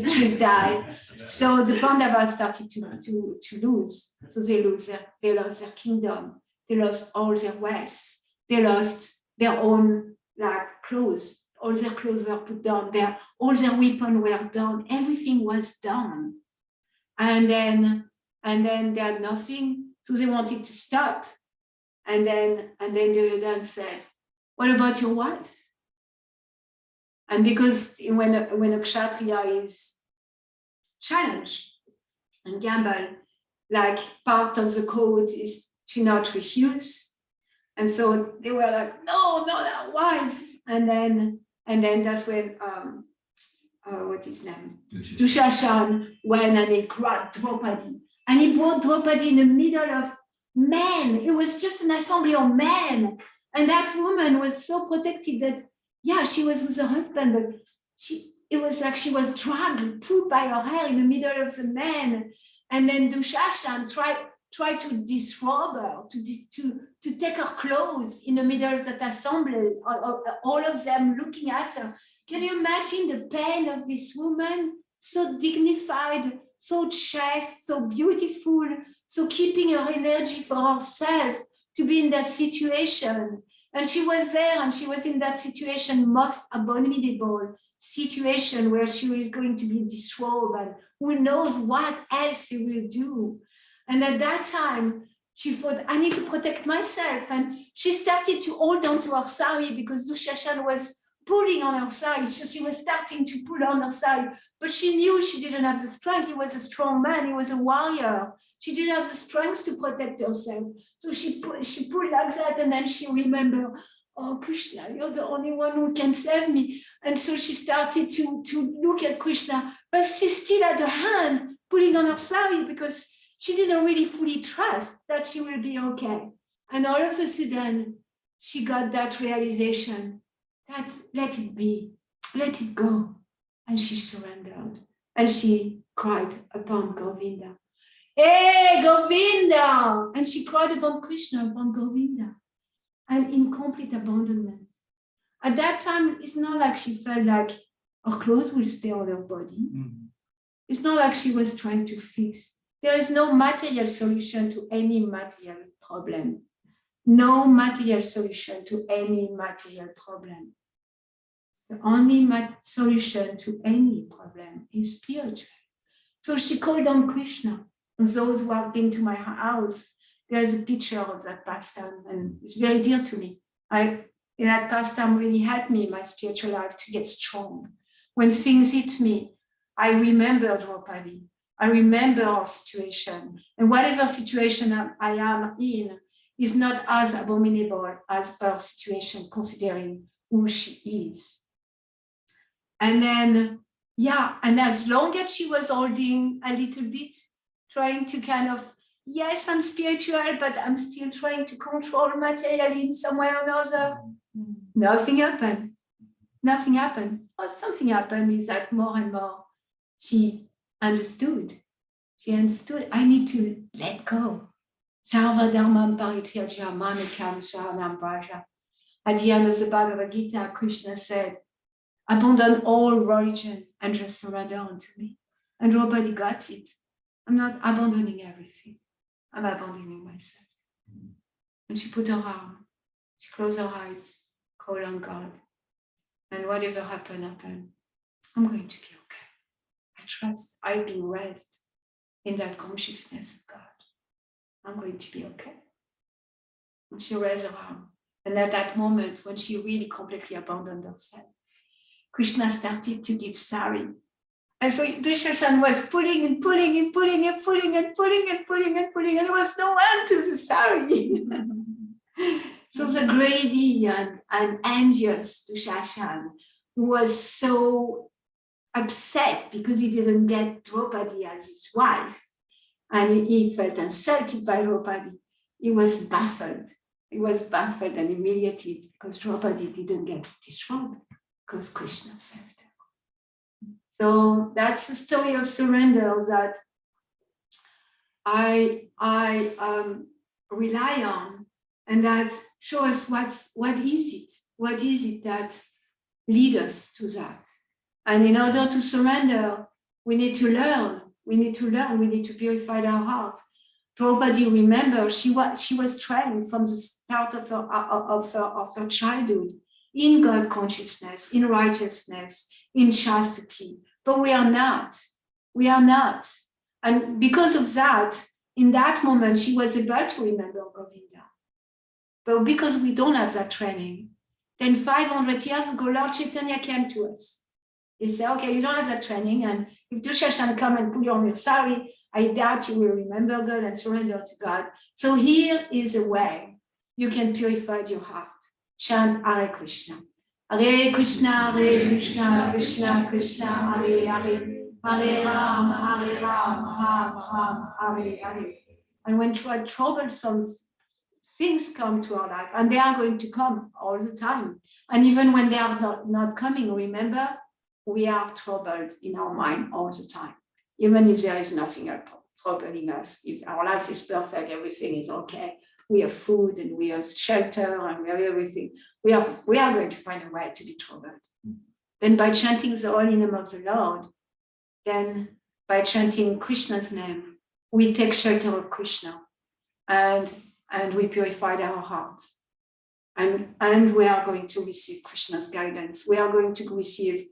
trick die. So the Pandavas started to lose. So they lost their kingdom. They lost all their wealth. They lost their own clothes. All their clothes were put down. all their weapons were done, everything was done. And then they had nothing, so they wanted to stop. And then Duryodhana said, what about your wife? And because when a Kshatriya is challenged and gamble, like part of the code is to not refuse. And so they were like, no, not our wife. And then that's when what is his name? Dushashan went and he grabbed Draupadi. And he brought Draupadi in the middle of men. It was just an assembly of men. And that woman was so protected that, yeah, she was with her husband, but it was like she was dragged, pulled by her hair in the middle of the men. And then Dushashan tried to disrobe her, to take her clothes in the middle of that assembly, all of them looking at her. Can you imagine the pain of this woman? So dignified, so chaste, so beautiful, so keeping her energy for herself to be in that situation. And she was there, and she was in that situation, most abominable situation where she was going to be disrobed, and who knows what else she will do. And at that time, she thought, I need to protect myself. And she started to hold on to her sari because Dushashan was pulling on her side. So she was starting to pull on her side, but she knew she didn't have the strength. He was a strong man. He was a warrior. She didn't have the strength to protect herself. So she pulled like that, and then she remembered, oh, Krishna, you're the only one who can save me. And so she started to look at Krishna, but she still had her hand pulling on her sari because she didn't really fully trust that she will be okay. And all of a sudden, she got that realization that let it be, let it go. And she surrendered. And she cried upon Govinda. Hey, Govinda! And she cried upon Krishna, upon Govinda. And in complete abandonment. At that time, it's not like she felt like her clothes will stay on her body. Mm-hmm. It's not like she was trying to fix. There is no material solution to any material problem. No material solution to any material problem. The only solution to any problem is spiritual. So she called on Krishna. And those who have been to my house, there's a picture of that pastime, and it's very dear to me. That pastime really helped me in my spiritual life to get strong. When things hit me, I remember Draupadi. I remember our situation. And whatever situation I am in is not as abominable as her situation, considering who she is. And then, yeah, and as long as she was holding a little bit, trying to kind of, yes, I'm spiritual, but I'm still trying to control materially in some way or another. Nothing happened. Nothing happened. Or something happened is that more and more she understood. She understood, I need to let go. Sarva dharmam parityaja mamekam sharanam vraja. At the end of the Bhagavad Gita, Krishna said, abandon all religion and just surrender unto me. And Draupadi got it. I'm not abandoning everything. I'm abandoning myself. And she put her arm, she closed her eyes, called on God. And whatever happened, happened. I'm going to be okay. I trust, I do rest in that consciousness of God. I'm going to be okay. And she raised her arm. And at that moment, when she really completely abandoned herself, Krishna started to give sari. And so Dushashan was pulling and pulling and pulling and pulling and pulling and pulling and pulling, and there was no end to the sari. So the greedy and envious Dushashan, who was so upset because he didn't get Draupadi as his wife, and he felt insulted by Draupadi, he was baffled. He was baffled and humiliated because Draupadi didn't get disrobed because Krishna saved her. So that's the story of surrender that I rely on, and that shows us what is it that leads us to that. And in order to surrender, we need to learn. We need to purify our heart. Draupadi, remember, she was trained from the start of her childhood in God consciousness, in righteousness, in chastity, but we are not. We are not. And because of that, in that moment, she was able to remember Govinda. But because we don't have that training, then 500 years ago, Lord Chaitanya came to us. He said, okay, you don't have that training, and if Dushashan come and put you on your sari, I doubt you will remember God and surrender to God. So here is a way you can purify your heart. Chant Hare Krishna. Hare Krishna, Hare Krishna, Krishna Krishna, Hare Hare. Hare Ram, Hare Ram, Ram Ram, Hare Hare. And when troublesome things come to our life, and they are going to come all the time, and even when they are not coming, remember, we are troubled in our mind all the time. Even if there is nothing troubling us, if our life is perfect, everything is okay, we have food and we have shelter and we have everything, we are going to find a way to be troubled. Then by chanting the holy name of the Lord, then by chanting Krishna's name, we take shelter of Krishna and we purified our hearts. And we are going to receive Krishna's guidance. We are going to receive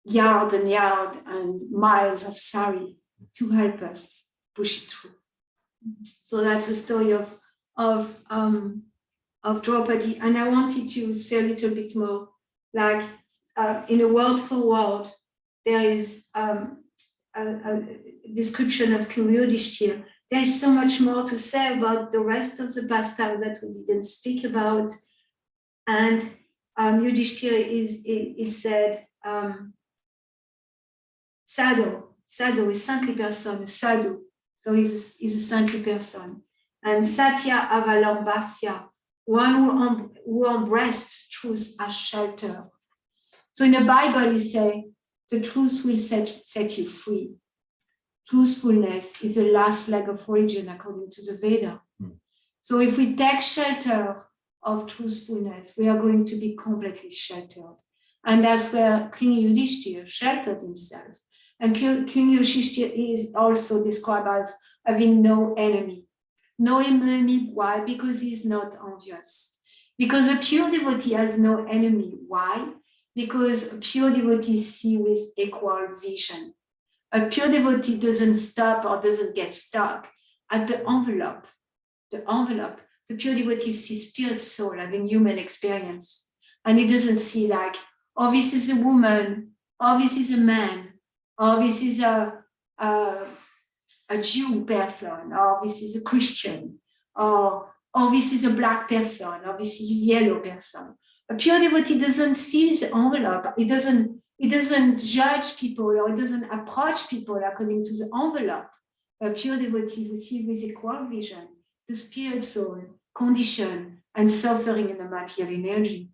yard and miles of sari to help us push it through. So that's the story of Draupadi. And I wanted to say a little bit more, like in a word for word, there is a description of King Yudhishthira. There is so much more to say about the rest of the pastime that we didn't speak about. And Yudhishthira is said, Sadhu is saintly person, sadhu. So he's a saintly person. And Satya Avalambasya, one who embraced truth as shelter. So in the Bible, you say, the truth will set you free. Truthfulness is the last leg of religion according to the Veda. So if we take shelter of truthfulness, we are going to be completely sheltered. And that's where King Yudhishthira sheltered himself. And King Yudhishthira is also described as having no enemy. No enemy, why? Because he's not envious. Because a pure devotee has no enemy, why? Because a pure devotee sees with equal vision. A pure devotee doesn't stop or doesn't get stuck at the envelope. The envelope, the pure devotee sees spirit, soul, having human experience. And he doesn't see like, oh, this is a woman, oh, this is a man, oh, this is a Jew person, or this is a Christian, or this is a black person, or this is a yellow person. A pure devotee doesn't see the envelope. It doesn't judge people, or it doesn't approach people according to the envelope. A pure devotee who sees with equal vision the spirit, soul, condition, and suffering in the material energy.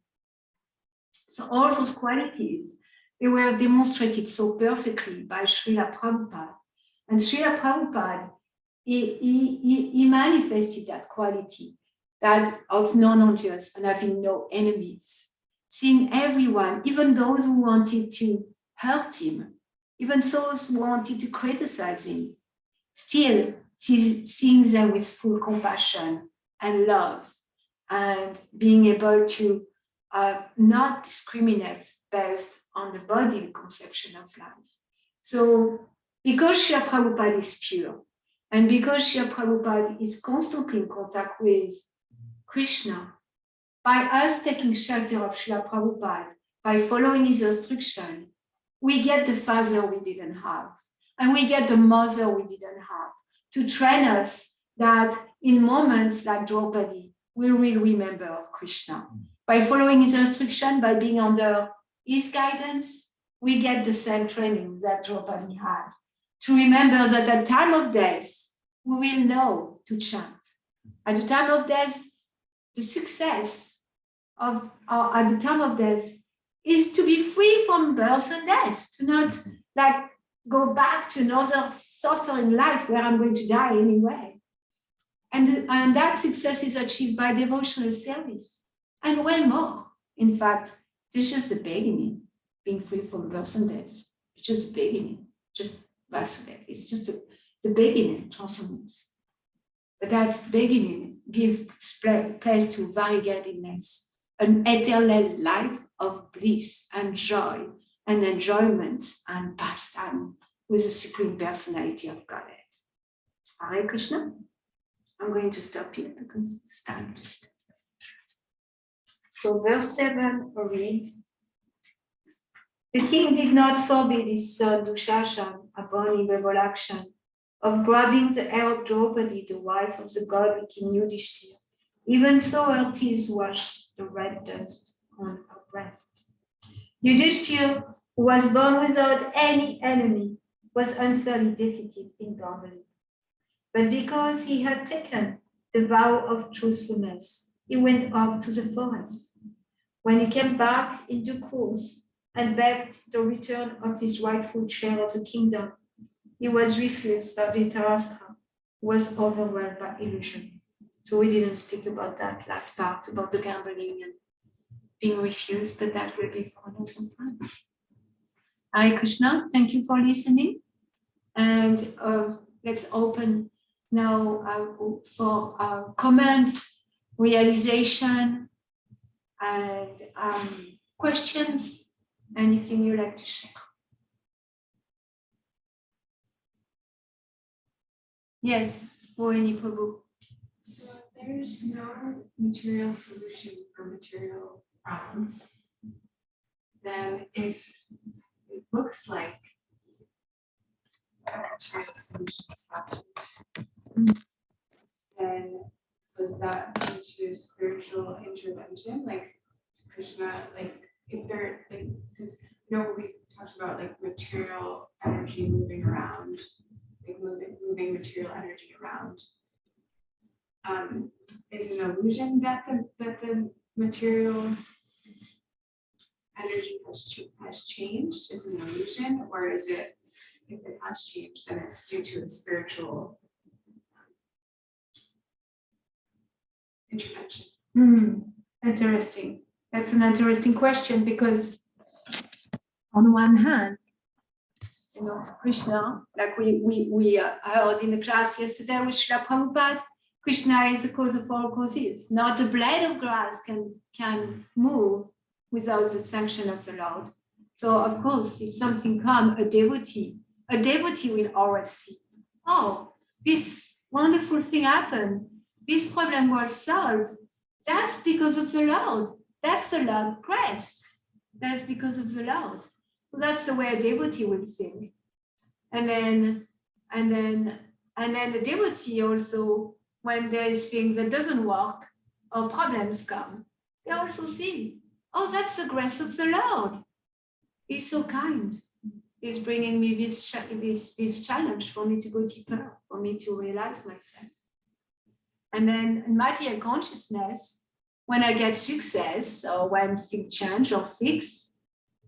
So all those qualities, they were demonstrated so perfectly by Srila Prabhupada. And Srila Prabhupada, he manifested that quality, that of non-envious and having no enemies, seeing everyone, even those who wanted to hurt him, even those who wanted to criticize him, still seeing them with full compassion and love, and being able to not discriminate based on the bodily conception of life. So because Srila Prabhupada is pure, and because Srila Prabhupada is constantly in contact with Krishna, by us taking shelter of Srila Prabhupada, by following his instruction, we get the father we didn't have, and we get the mother we didn't have, to train us that in moments like Draupadi, we will remember Krishna. By following his instruction, by being under his guidance, we get the same training that Draupadi had. To remember that at the time of death, we will know to chant. At the time of death, the success of at the time of death is to be free from birth and death, to not like go back to another suffering life where I'm going to die anyway. And that success is achieved by devotional service and way more. In fact, this is just the beginning, being free from birth and death. It's just the beginning, just Vasudev. It's just the beginning, transcendence. But that beginning gives place to variegatedness, an eternal life of bliss and joy and enjoyment and pastime with the Supreme Personality of Godhead. Hare Krishna. I'm going to stop here because it's time. So verse 7 read. The king did not forbid his son Dushashan upon evil action of grabbing the hair of Draupadi, the wife of the godly king Yudhishthira, even though her tears washed the red dust on her breast. Yudhishthira, who was born without any enemy, was unfairly defeated in gambling. But because he had taken the vow of truthfulness, he went off to the forest. When he came back in due course and begged the return of his rightful share of the kingdom, he was refused by Dhritarashtra, who was overwhelmed by illusion. So we didn't speak about that last part, about the gambling and being refused, but that will be for another time. Hare Krishna, thank you for listening. And let's open now for comments, realization, and questions, anything you'd like to share. Yes, Rohini Prabhu. So there's no material solution for material problems. Then if it looks like a material solution is happened, then was that due to spiritual intervention? Like Krishna, like if they're like, because you know we talked about like material energy moving around, like moving material energy around. Is it an illusion that the material energy has changed? Is it an illusion, or is it, if it has changed, then it's due to a spiritual intervention? Interesting. That's an interesting question, because on one hand, Krishna, like we heard in the class yesterday with Srila Prabhupada, Krishna is the cause of all causes. Not a blade of grass can move without the sanction of the Lord. So of course, if something comes, a devotee will always see, oh, this wonderful thing happened. This problem was solved. That's because of the Lord. That's the Lord's grace. That's because of the Lord. So that's the way a devotee will think. And then the devotee also, when there is things that doesn't work or problems come, they also see, oh, that's the grace of the Lord. He's so kind. He's bringing me this challenge for me to go deeper, for me to realize myself. And then in material consciousness, when I get success or when things change or fix,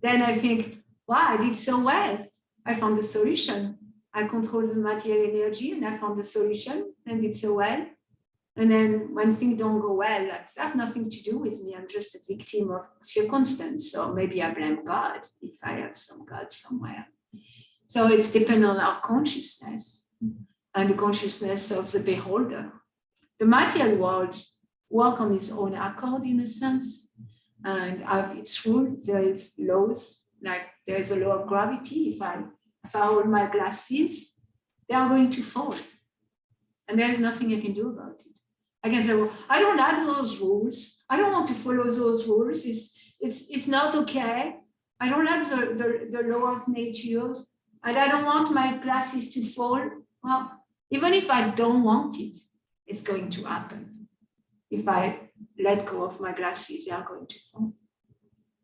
then I think, wow, I did so well. I found the solution. I control the material energy and I found the solution and did so well. And then when things don't go well, they have nothing to do with me. I'm just a victim of circumstance. So maybe I blame God if I have some God somewhere. So it's dependent on our consciousness and the consciousness of the beholder. The material world works on its own accord in a sense and have its rules. There is laws, like there is a law of gravity. If I hold my glasses, they are going to fall. And there's nothing I can do about it. I can say, well, I don't like those rules. I don't want to follow those rules. It's not okay. I don't like the law of nature. And I don't want my glasses to fall. Well, even if I don't want it, it's going to happen. If I let go of my glasses, they are going to fall.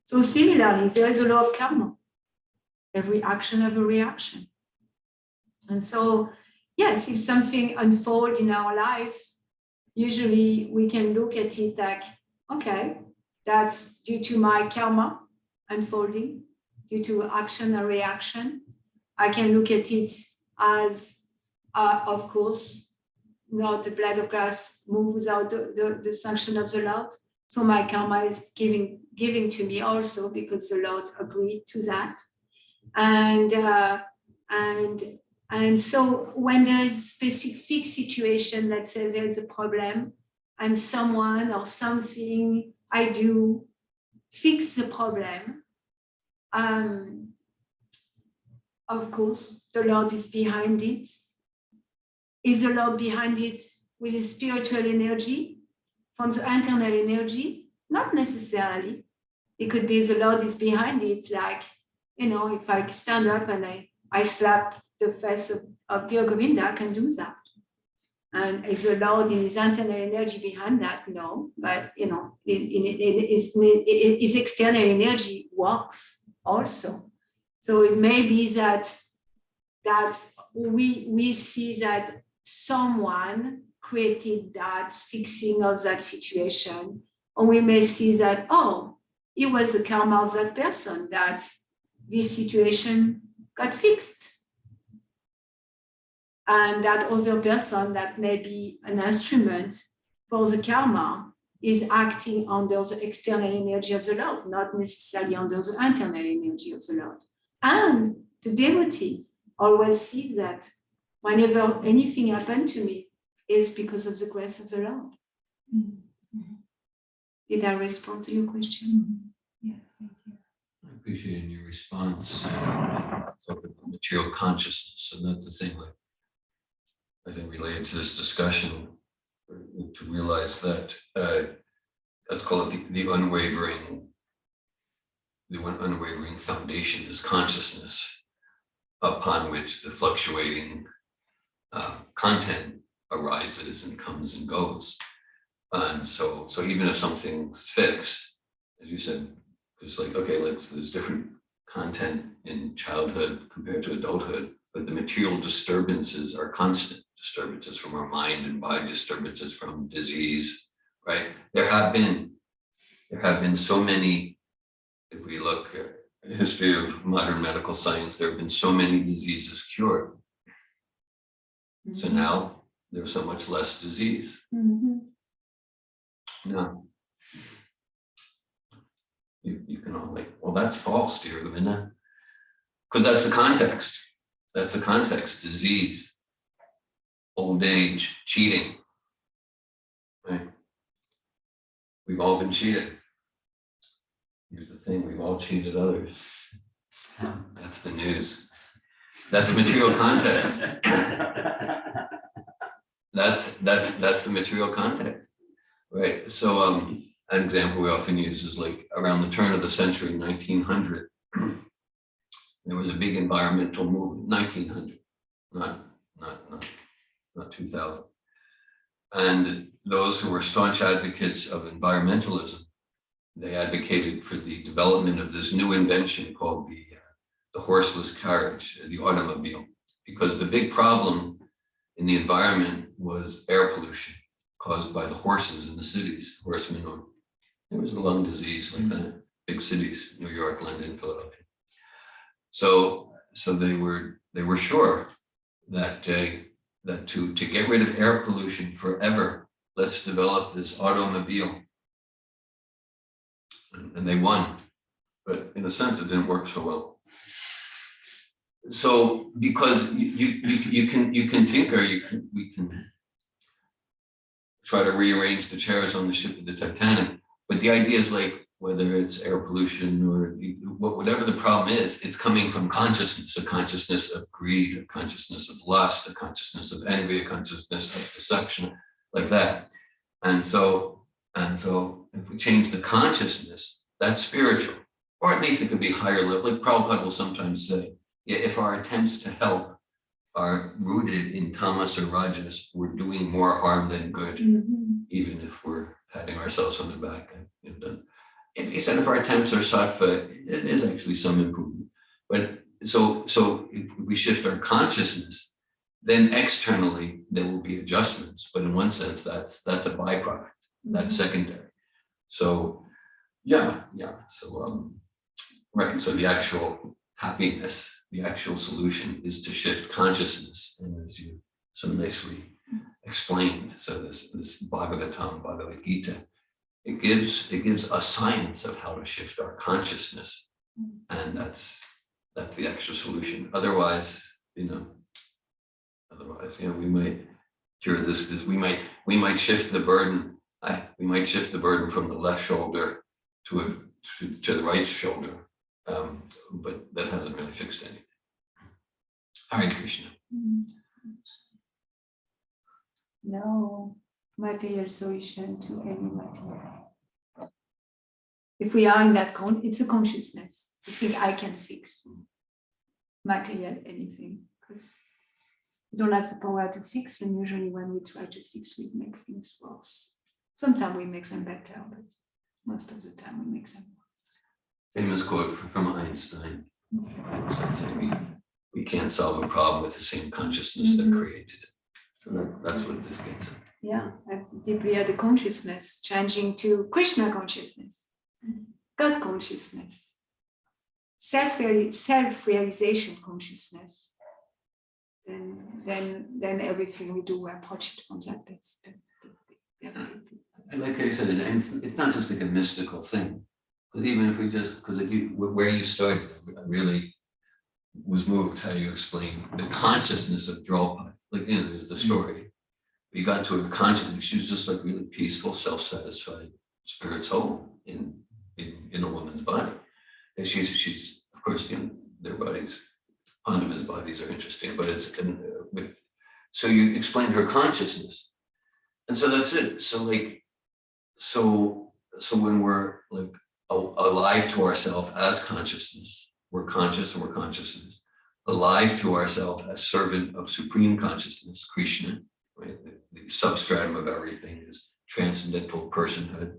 So similarly, there is a law of karma. Every action has a reaction. And so, yes, if something unfolds in our lives, usually we can look at it like, okay, that's due to my karma unfolding, due to action and reaction. I can look at it as, of course, not the blade of grass move without the sanction of the Lord. So my karma is giving to me also because the Lord agreed to that. And so when there is a specific situation, let's say there's a problem and someone or something I do fix the problem, of course, the Lord is behind it. Is the Lord behind it with his spiritual energy, from the internal energy? Not necessarily. It could be the Lord is behind it, like, you know, if I stand up and I slap the face of dear Govinda, I can do that. And is the Lord in his internal energy behind that? No, but, you know, his external energy works also. So it may be that we see that someone created that fixing of that situation, or we may see that, oh, it was the karma of that person that this situation got fixed. And that other person that may be an instrument for the karma is acting under the external energy of the Lord, not necessarily under the internal energy of the Lord. And the devotee always sees that whenever anything happened to me is because of the grace of the Lord. Mm-hmm. Did I respond to your question? Yes, thank you. I appreciate your response. Talking about material consciousness, and that's the thing. Like, I think related to this discussion, to realize that let's call it the unwavering foundation is consciousness, upon which the fluctuating content arises and comes and goes. And so even if something's fixed, as you said, it's like, okay, there's different content in childhood compared to adulthood, but the material disturbances are constant. Disturbances from our mind and body, disturbances from disease, right? There have been so many, if we look at the history of modern medical science, there have been so many diseases cured. Mm-hmm. So now there's so much less disease. Mm-hmm. No. You can all like, well, that's false, dear Govinda. Because that's the context. That's the context, disease. Old age, cheating, right? We've all been cheated. Here's the thing, we've all cheated others. That's the news. That's the material context. That's the material context, right? So an example we often use is like around the turn of the century, 1900, there was a big environmental movement, 1900, not 2000. And those who were staunch advocates of environmentalism, they advocated for the development of this new invention called the horseless carriage, the automobile, because the big problem in the environment was air pollution caused by the horses in the cities, horse manure. There was a lung disease like that, big cities, New York, London, Philadelphia. So they were sure that to get rid of air pollution forever, let's develop this automobile. And they won, but in a sense, it didn't work so well. So because you can tinker, we can try to rearrange the chairs on the ship of the Titanic, but the idea is like, whether it's air pollution or whatever the problem is, it's coming from consciousness, a consciousness of greed, a consciousness of lust, a consciousness of envy, a consciousness of deception, like that. And so if we change the consciousness, that's spiritual, or at least it could be higher level. Like Prabhupada will sometimes say, yeah, if our attempts to help are rooted in tamas or rajas, we're doing more harm than good, even if we're patting ourselves on the back and done. If you said if our attempts are sattva, it is actually some improvement. But so if we shift our consciousness, then externally there will be adjustments. But in one sense, that's a byproduct. That's secondary. So yeah. So right. So the actual happiness, the actual solution is to shift consciousness, and as you so nicely explained. So this Bhagavad Gita. It gives a science of how to shift our consciousness, and that's the actual solution. Otherwise, we might cure this because we might shift the burden. We might shift the burden from the left shoulder to the right shoulder, but that hasn't really fixed anything. Hare Krishna. No material solution to any material. If we are in that it's a consciousness. You think I can fix material anything because we don't have the power to fix, and usually when we try to fix, we make things worse. Sometimes we make them better, but most of the time we make them worse. Famous quote from Einstein. Einstein said, we can't solve a problem with the same consciousness that created it. So that's what this gets at. Yeah, deeply at the consciousness, changing to Krishna consciousness, God consciousness, self-realization consciousness. Then everything we do, we approach it from that perspective. And like I said, it's not just like a mystical thing. But even if we just, because where you started, I really was moved how you explained the consciousness of Draupadi. Like, there's the story. You got to her consciousness, she was just like really peaceful, self-satisfied spirit soul in a woman's body. And she's of course, their bodies, Pandava's bodies are interesting, but so you explained her consciousness. And so that's it. So when we're like alive to ourselves as consciousness, we're conscious and we're consciousness, alive to ourselves as servant of supreme consciousness, Krishna, right? The substratum of everything is transcendental personhood.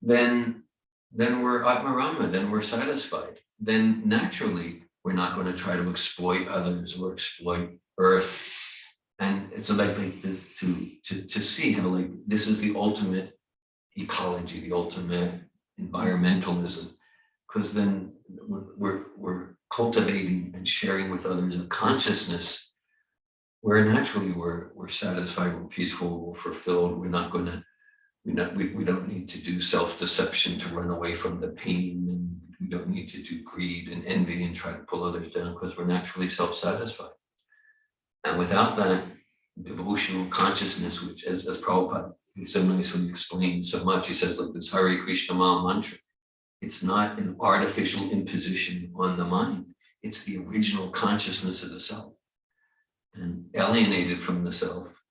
Then we're Atmarama, then we're satisfied. Then naturally, we're not going to try to exploit others or exploit earth. And it's like this to see how like this is the ultimate ecology, the ultimate environmentalism, because then we're cultivating and sharing with others a consciousness where naturally we're satisfied, we're peaceful, we're fulfilled. We don't need to do self-deception to run away from the pain, and we don't need to do greed and envy and try to pull others down because we're naturally self-satisfied. And without that devotional consciousness, which as Prabhupada so nicely explained so much, he says, like this Hare Krishna Maha mantra, it's not an artificial imposition on the mind. It's the original consciousness of the self. And alienated from the self,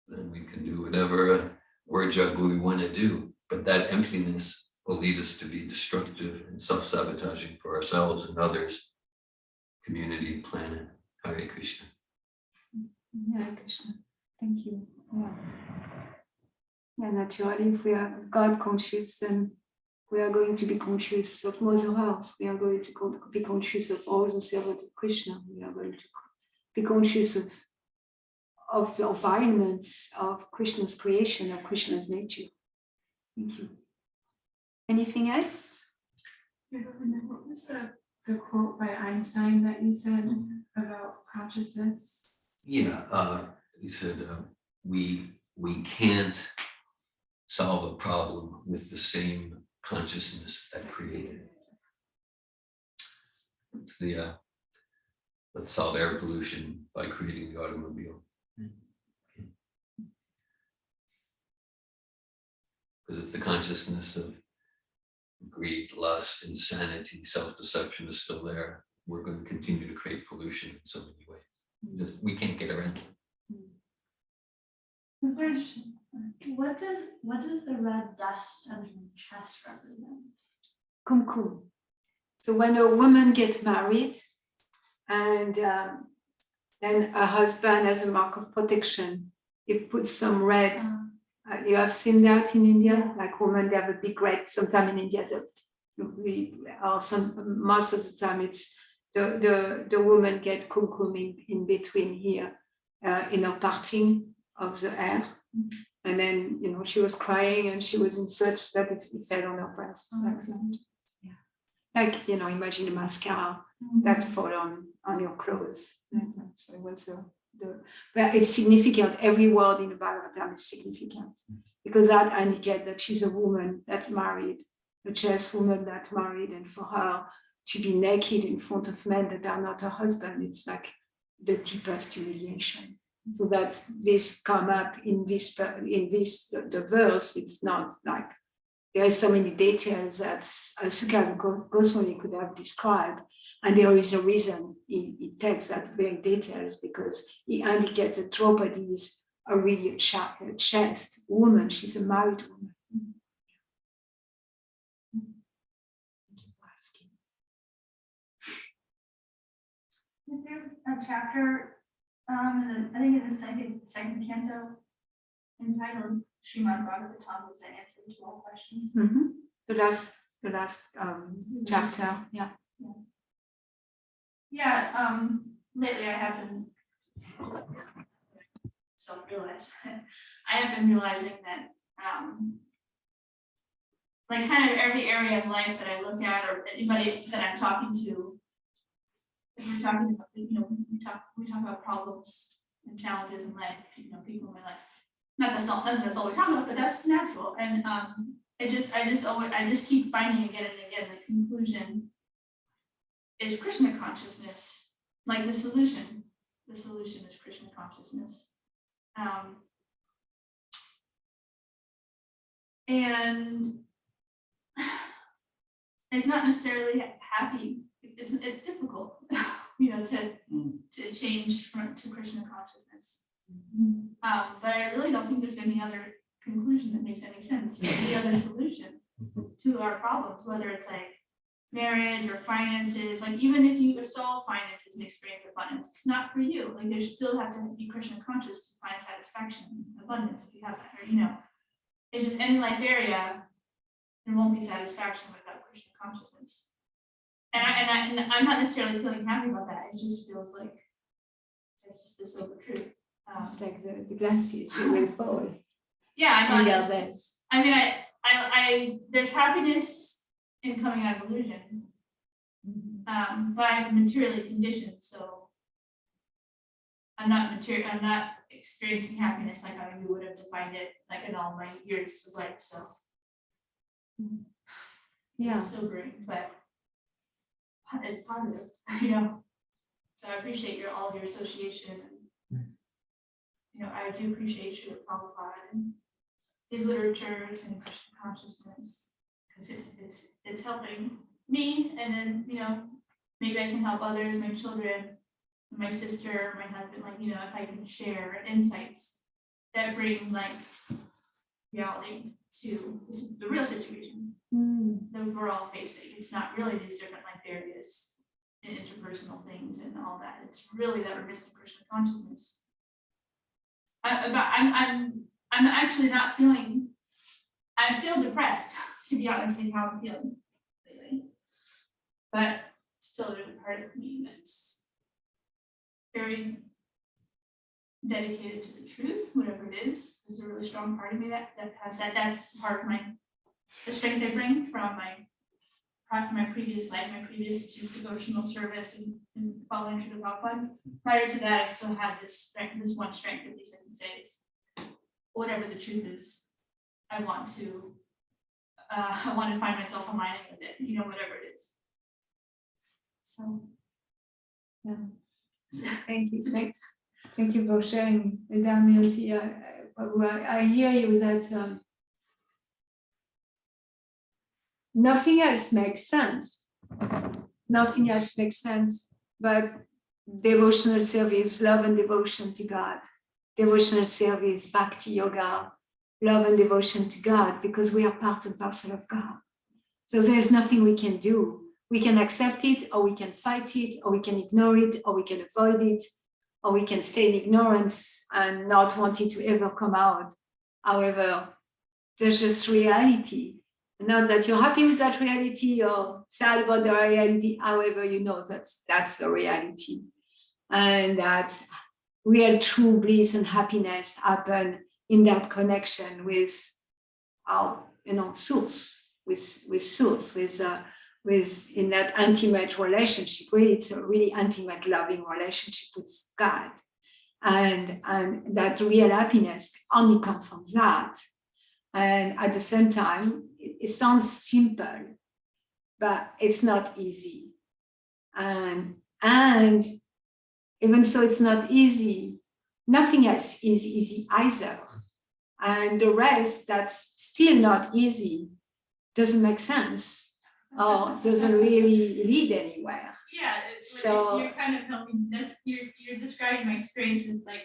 then we can do whatever word juggler we want to do. But that emptiness will lead us to be destructive and self-sabotaging for ourselves and others, community, planet. Hare Krishna. Hare Krishna. Thank you. Yeah, naturally, if we are God conscious, then we are going to be conscious of Mother Earth. We are going to be conscious of all the servants of Krishna. We are going to be conscious of the environments of Krishna's creation, of Krishna's nature. Thank you. Anything else? What was the quote by Einstein that you said about consciousness? Yeah, he said, we can't solve a problem with the same consciousness that created it. Let's solve air pollution by creating the automobile. Because if the consciousness of greed, lust, insanity, self-deception is still there, we're going to continue to create pollution in so many ways. We can't get around it. What does the red dust on her chest represent? Kumkum. So when a woman gets married and then her husband, as a mark of protection, he puts some red. You have seen that in India, like women, they have a big red. Sometimes in India, most of the time, it's the woman get kumkum in between here, in her parting of the hair. And then, she was crying and she was in such that it fell on her breast. Like that. Yeah. Like, imagine a mascara that fall on your clothes. So it was but it's significant. Every word in the Bhagavatam is significant because that indicates that she's a woman that married, a chaste woman that married, and for her to be naked in front of men that are not her husband, it's like the deepest humiliation. So that this come up in the verse. It's not like there are so many details that Sukha Goswami could have described, And there is a reason he takes that very details, because he indicates that Draupadi is a really chaste woman. She's a married woman. Is there a chapter, I think in the second canto, entitled Srimad Bhagavatam, was the answer to all questions? Mm-hmm. The last chapter, yeah. Yeah, lately I have been self-realized, I have been realizing that, like kind of every area of life that I look at, or anybody that I'm talking to, if we're talking about, we talk about problems and challenges in life, people in my life. That's all we talk about, but that's natural. And I just keep finding again and again the conclusion is Krishna consciousness, like the solution. The solution is Krishna consciousness. And it's not necessarily happy. It's difficult, to change to Krishna consciousness. But I really don't think there's any other conclusion that makes any sense, any other solution to our problems, whether it's like marriage or finances. Like even if you solve finances and experience abundance, it's not for you. Like there still have to be Krishna conscious to find satisfaction, abundance if you have that, or it's just any life area, there won't be satisfaction without Krishna consciousness. And I'm not necessarily feeling happy about that. It just feels like it's just the sober truth. It's like the glasses, you will fall. Yeah, I'm not. This. I mean, I there's happiness in coming out of illusion, but I'm materially conditioned, so I'm not experiencing happiness like how you would have defined it, like in all my years of life. So Yeah, it's sobering, but it's positive, So I appreciate all of your association, and I do appreciate Srila Prabhupada and his literatures and Krishna consciousness, because it's helping me, and then maybe I can help others, my children, my sister, my husband, if I can share insights that bring reality to the real situation that we're all facing. It's not really these different life areas and interpersonal things and all that. It's really that we're missing Krishna consciousness. I'm actually not feeling. I feel depressed, to be honest, in how I'm feeling lately. But still, there's a part of me that's very dedicated to the truth, whatever it is. There's a really strong part of me that has that. That's part of the strength I bring from my previous life, my previous devotional service and following Srila Prabhupada. Prior to that, I still had this strength, this one strength, at least I can say, is whatever the truth is, I want to find myself aligning with it, whatever it is. So, yeah. Thank you. Thank you for sharing, Madame Milty. I hear you that nothing else makes sense. Nothing else makes sense but devotional service, love and devotion to God. Devotional service, bhakti yoga, love and devotion to God, because we are part and parcel of God. So there's nothing we can do. We can accept it, or we can fight it, or we can ignore it, or we can avoid it, or we can stay in ignorance and not want it to ever come out. However, there's just reality. Not that you're happy with that reality or sad about the reality, however, that's the reality. And that real true bliss and happiness happen in that connection with our, source, with source, with in that intimate relationship. Really, it's a really intimate, loving relationship with God. And that real happiness only comes from that. And at the same time, it sounds simple, but it's not easy. And even so it's not easy, nothing else is easy either. And the rest that's still not easy doesn't make sense. or doesn't really lead anywhere. Yeah, So- you're kind of helping, you're describing my experience as like,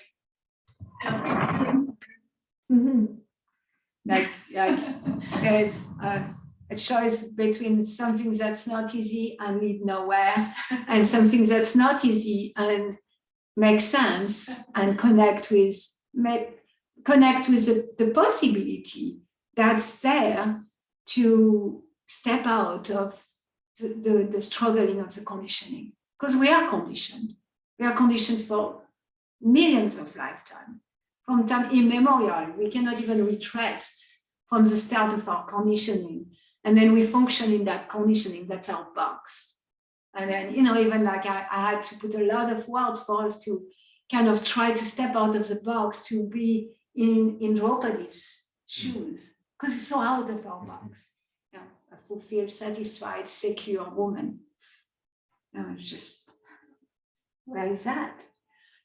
I don't think Like there is a choice between something that's not easy and lead nowhere, and something that's not easy and makes sense and connect with the possibility that's there to step out of the struggling of the conditioning. Because we are conditioned. We are conditioned for millions of lifetimes. From time immemorial, we cannot even retrace from the start of our conditioning. And then we function in that conditioning, that's our box. And then, even like I had to put a lot of work for us to kind of try to step out of the box to be in Draupadi's shoes, because it's so out of our box. Yeah, a fulfilled, satisfied, secure woman. Just, where is that?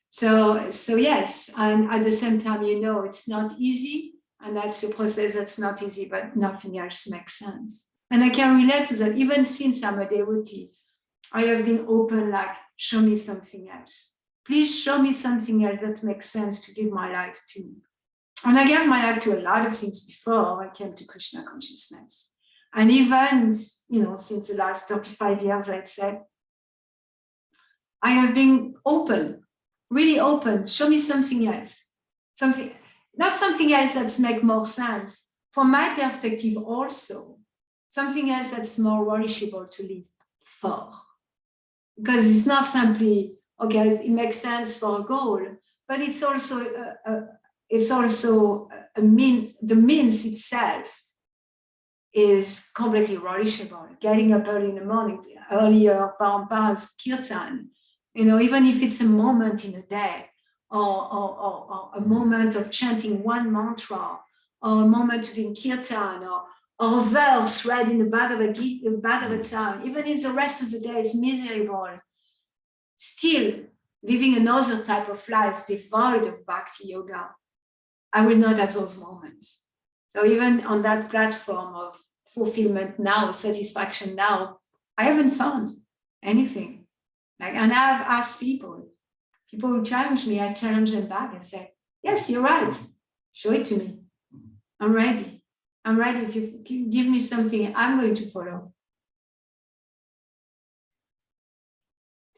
So yes, and at the same time, it's not easy, and that's a process that's not easy, but nothing else makes sense. And I can relate to that. Even since I'm a devotee, I have been open, like, show me something else. Please show me something else that makes sense to give my life to. And I gave my life to a lot of things before I came to Krishna consciousness. And even, since the last 35 years, I'd say, I have been open, really open. Show me something else. Not something else that makes more sense. From my perspective also, something else that's more relishable to live for. Because it's not simply, okay, it makes sense for a goal, but it's also a mean. The means itself is completely relishable. Getting up early in the morning, earlier, Parampa's kirtan, even if it's a moment in a day, or a moment of chanting one mantra, or a moment of in kirtan, or a verse read in the Bhagavatam, even if the rest of the day is miserable, still living another type of life devoid of bhakti yoga, I will not have those moments. So even on that platform of fulfillment now, satisfaction now, I haven't found anything. And I've asked people who challenge me, I challenge them back and say, yes, you're right. Show it to me. I'm ready. If you give me something, I'm going to follow.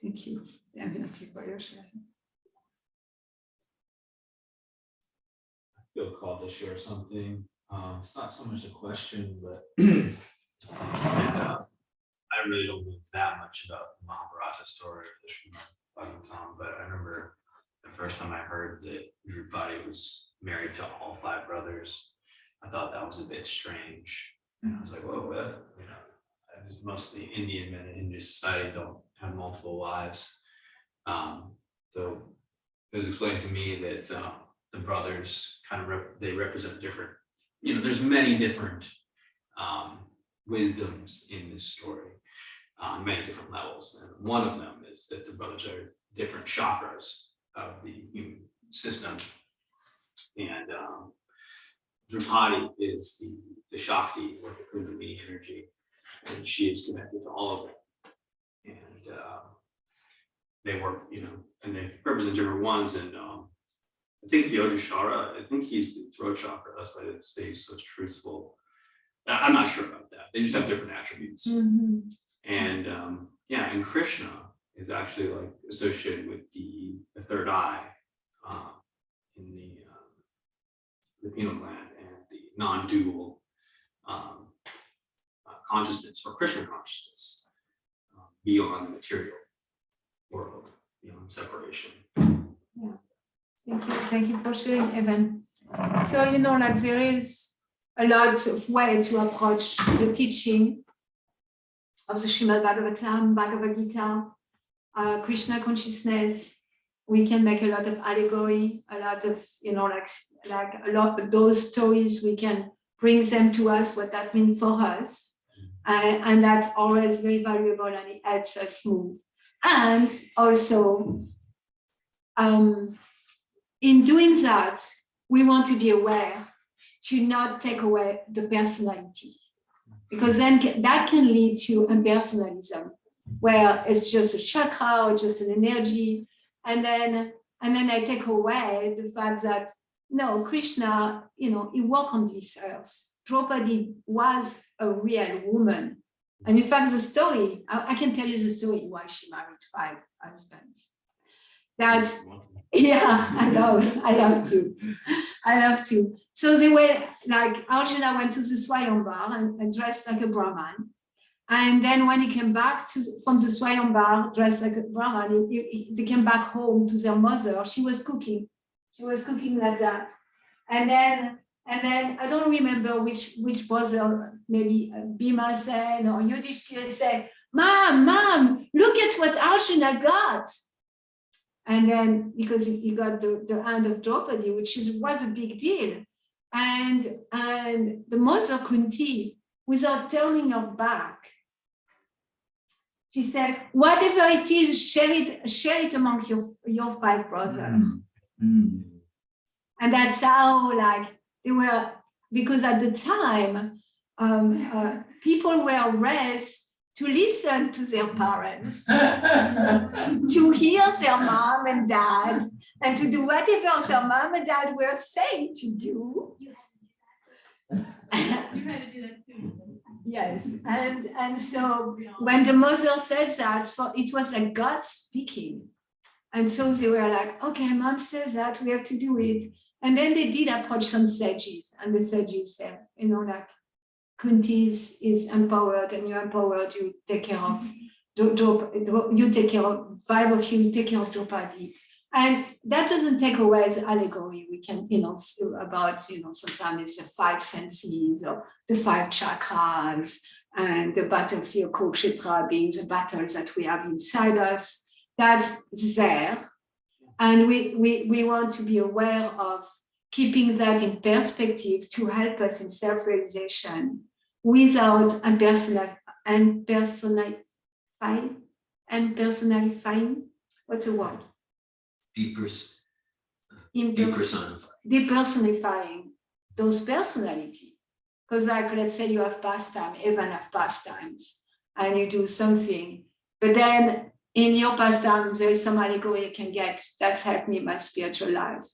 Thank you. I feel called to share something. It's not so much a question, but I really don't know that much about the Mahabharata story or the Srimad Bhagavatam, but I remember the first time I heard that Draupadi was married to all 5 brothers. I thought that was a bit strange. And I was like, whoa, what? Mostly Indian men in Indian society don't have multiple wives. So it was explained to me that the brothers kind of they represent different, there's many different wisdoms in this story, many different levels. And one of them is that the brothers are different chakras of the human system. And Draupadi is the Shakti, or the Kundalini energy, and she is connected to all of them. And they work, and they represent different ones. And I think Yogeshwara, I think he's the throat chakra. That's why it stays so truthful. I'm not sure about that. They just have different attributes. Mm-hmm. And and Krishna is actually like associated with the third eye in the pineal gland, and the non-dual consciousness, or Krishna consciousness, beyond the material world, beyond separation. Yeah. Thank you for sharing, Evan. So, there is a lot of way to approach the teaching of the Srimad Bhagavatam, Bhagavad Gita, Krishna consciousness. We can make a lot of allegory, a lot of, like a lot of those stories, we can bring them to us, what that means for us. And that's always very valuable, and it helps us move. And also, in doing that, we want to be aware to not take away the personality. because then that can lead to impersonalism, where it's just a chakra or just an energy, and then I take away the fact that no, Krishna, he walked on this earth. Draupadi was a real woman, and in fact, the story I can tell you the story why she married 5 husbands. That's I love to. So they were like, Arjuna went to the Swayambar and dressed like a Brahman. And then when he came back from the Swayambar dressed like a Brahman, they came back home to their mother. She was cooking like that. And then I don't remember which brother, maybe Bhima said or Yudhishthira said, Mom, look at what Arjuna got. And then because he got the hand of Draupadi, which was a big deal. And the mother Kunti, without turning her back, she said, whatever it is, share it among your 5 brothers. And that's how they were, because at the time, people were raised to listen to their parents, to hear their mom and dad, and to do whatever their mom and dad were saying to do. You had to do that too. Yes, and so when the mother says that, it was like God speaking. And so they were like, okay, mom says that, we have to do it. And then they did approach some sages, and the sages said, Kunti is empowered, and you're empowered, you take care of, you take care of 5 of you, take care of Draupadi. And that doesn't take away the allegory. We can, about, sometimes it's the 5 senses or the 5 chakras and the battlefield, Kurukshetra being the battles that we have inside us. That's there. And we want to be aware of keeping that in perspective to help us in self-realization without impersonifying. What's the word? Depersonifying those personality. Because let's say you have pastime, Evan have pastimes, and you do something, but then in your pastime, there's some allegory you can get that's helped me in my spiritual life.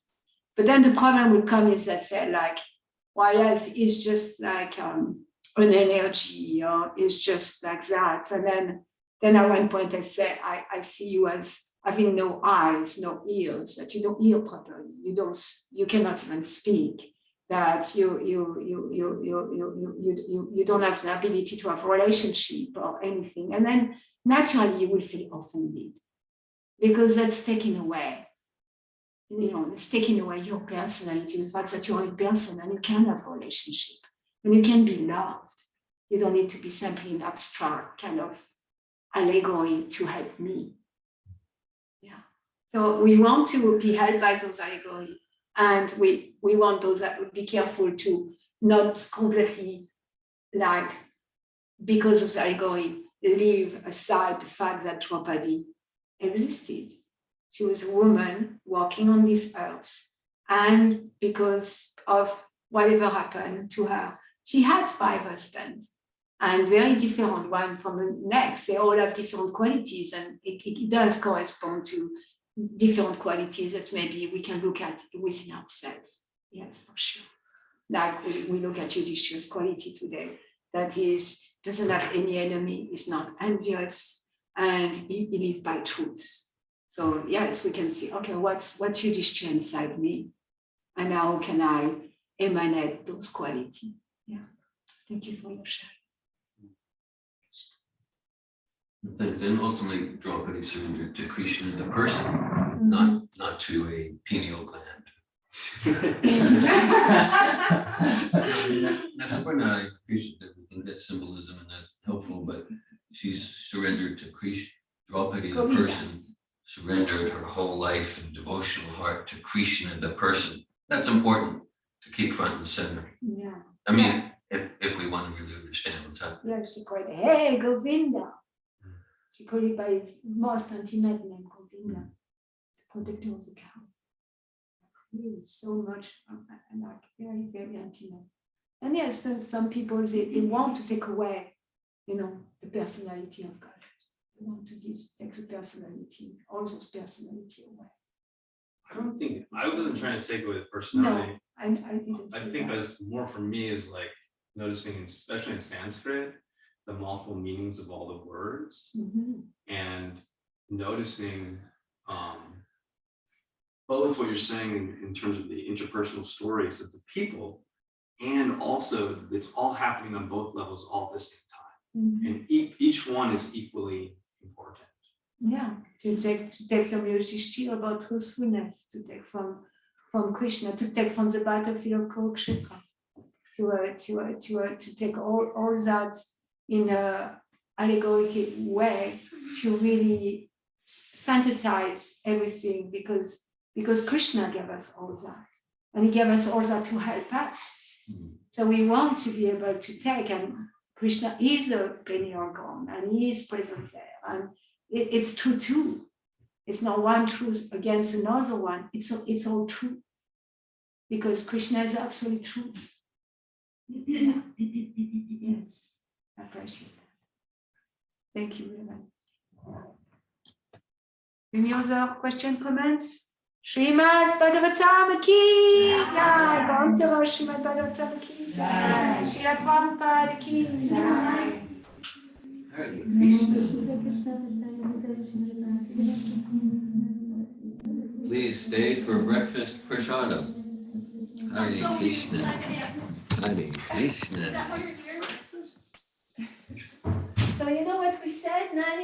But then the problem will come is that say yes, it's just like an energy, or it's just like that. And then at one point I say, I see you as having no eyes, no ears, that you don't hear properly, you cannot even speak, that you don't have the ability to have a relationship or anything. And then naturally you will feel offended because that's taken away. It's taking away your personality, the fact that you're a person and you can have a relationship and you can be loved. You don't need to be simply an abstract kind of allegory to help me. Yeah. So we want to be helped by those allegories, and we want those that would be careful to not completely, because of the allegory, leave aside the fact that Draupadi existed. She was a woman walking on this earth, and because of whatever happened to her, she had 5 husbands, and very different one from the next. They all have different qualities, and it does correspond to different qualities that maybe we can look at within ourselves. Yes, for sure. Like we look at Yudhishthira's quality today, that is, doesn't have any enemy, is not envious, and he lives by truth. So yes, we can see, okay, what's Yudhishthira inside me? And how can I emanate those qualities? Yeah. Thank you for your sharing. Thanks. And ultimately, Draupadi surrendered to Krishna, the person, not to a pineal gland. That's important. I appreciate that we can get symbolism and that's helpful, but she's surrendered to Krishna. Draupadi, the person, surrendered her whole life and devotional heart to Krishna, the person. That's important to keep front and center. Yeah. I mean, if we want to really understand what's happening. Yeah, she called, hey, Govinda. She called it by his most intimate name, Govinda, the protector of the cow. Really, so much, very, very intimate. And yes, some people, they want to take away, the personality of God. They want to take the personality, all those personality away. I wasn't trying to take away the personality. I didn't I say think that. as more for me is like noticing, especially in Sanskrit, the multiple meanings of all the words Mhm. and noticing both what you're saying in terms of the interpersonal stories of the people, and also it's all happening on both levels all at the same time. Mhm. And each one is equally important. Yeah, to take from Yudhishthira about truthfulness, to take from Krishna, to take from the battlefield of Kurukshetra, to take all that in a allegorical way, to really fantasize everything, because Krishna gave us all that, and he gave us all that to help us. So we want to be able to take, and Krishna is a penny organ, and he is present there, and it's true too. It's not one truth against another one. It's all true, because Krishna is absolute truth. Yes, I appreciate that. Thank you very much. Any other question, comments? Srimad Bhagavatam ki jai. Bhantara Srimad Bhagavatam ki jai. Srila Prabhupada ki jai. Hare Krishna. Please stay for breakfast prasadam. Hare Krishna. Hare Krishna. So you know what we said, 9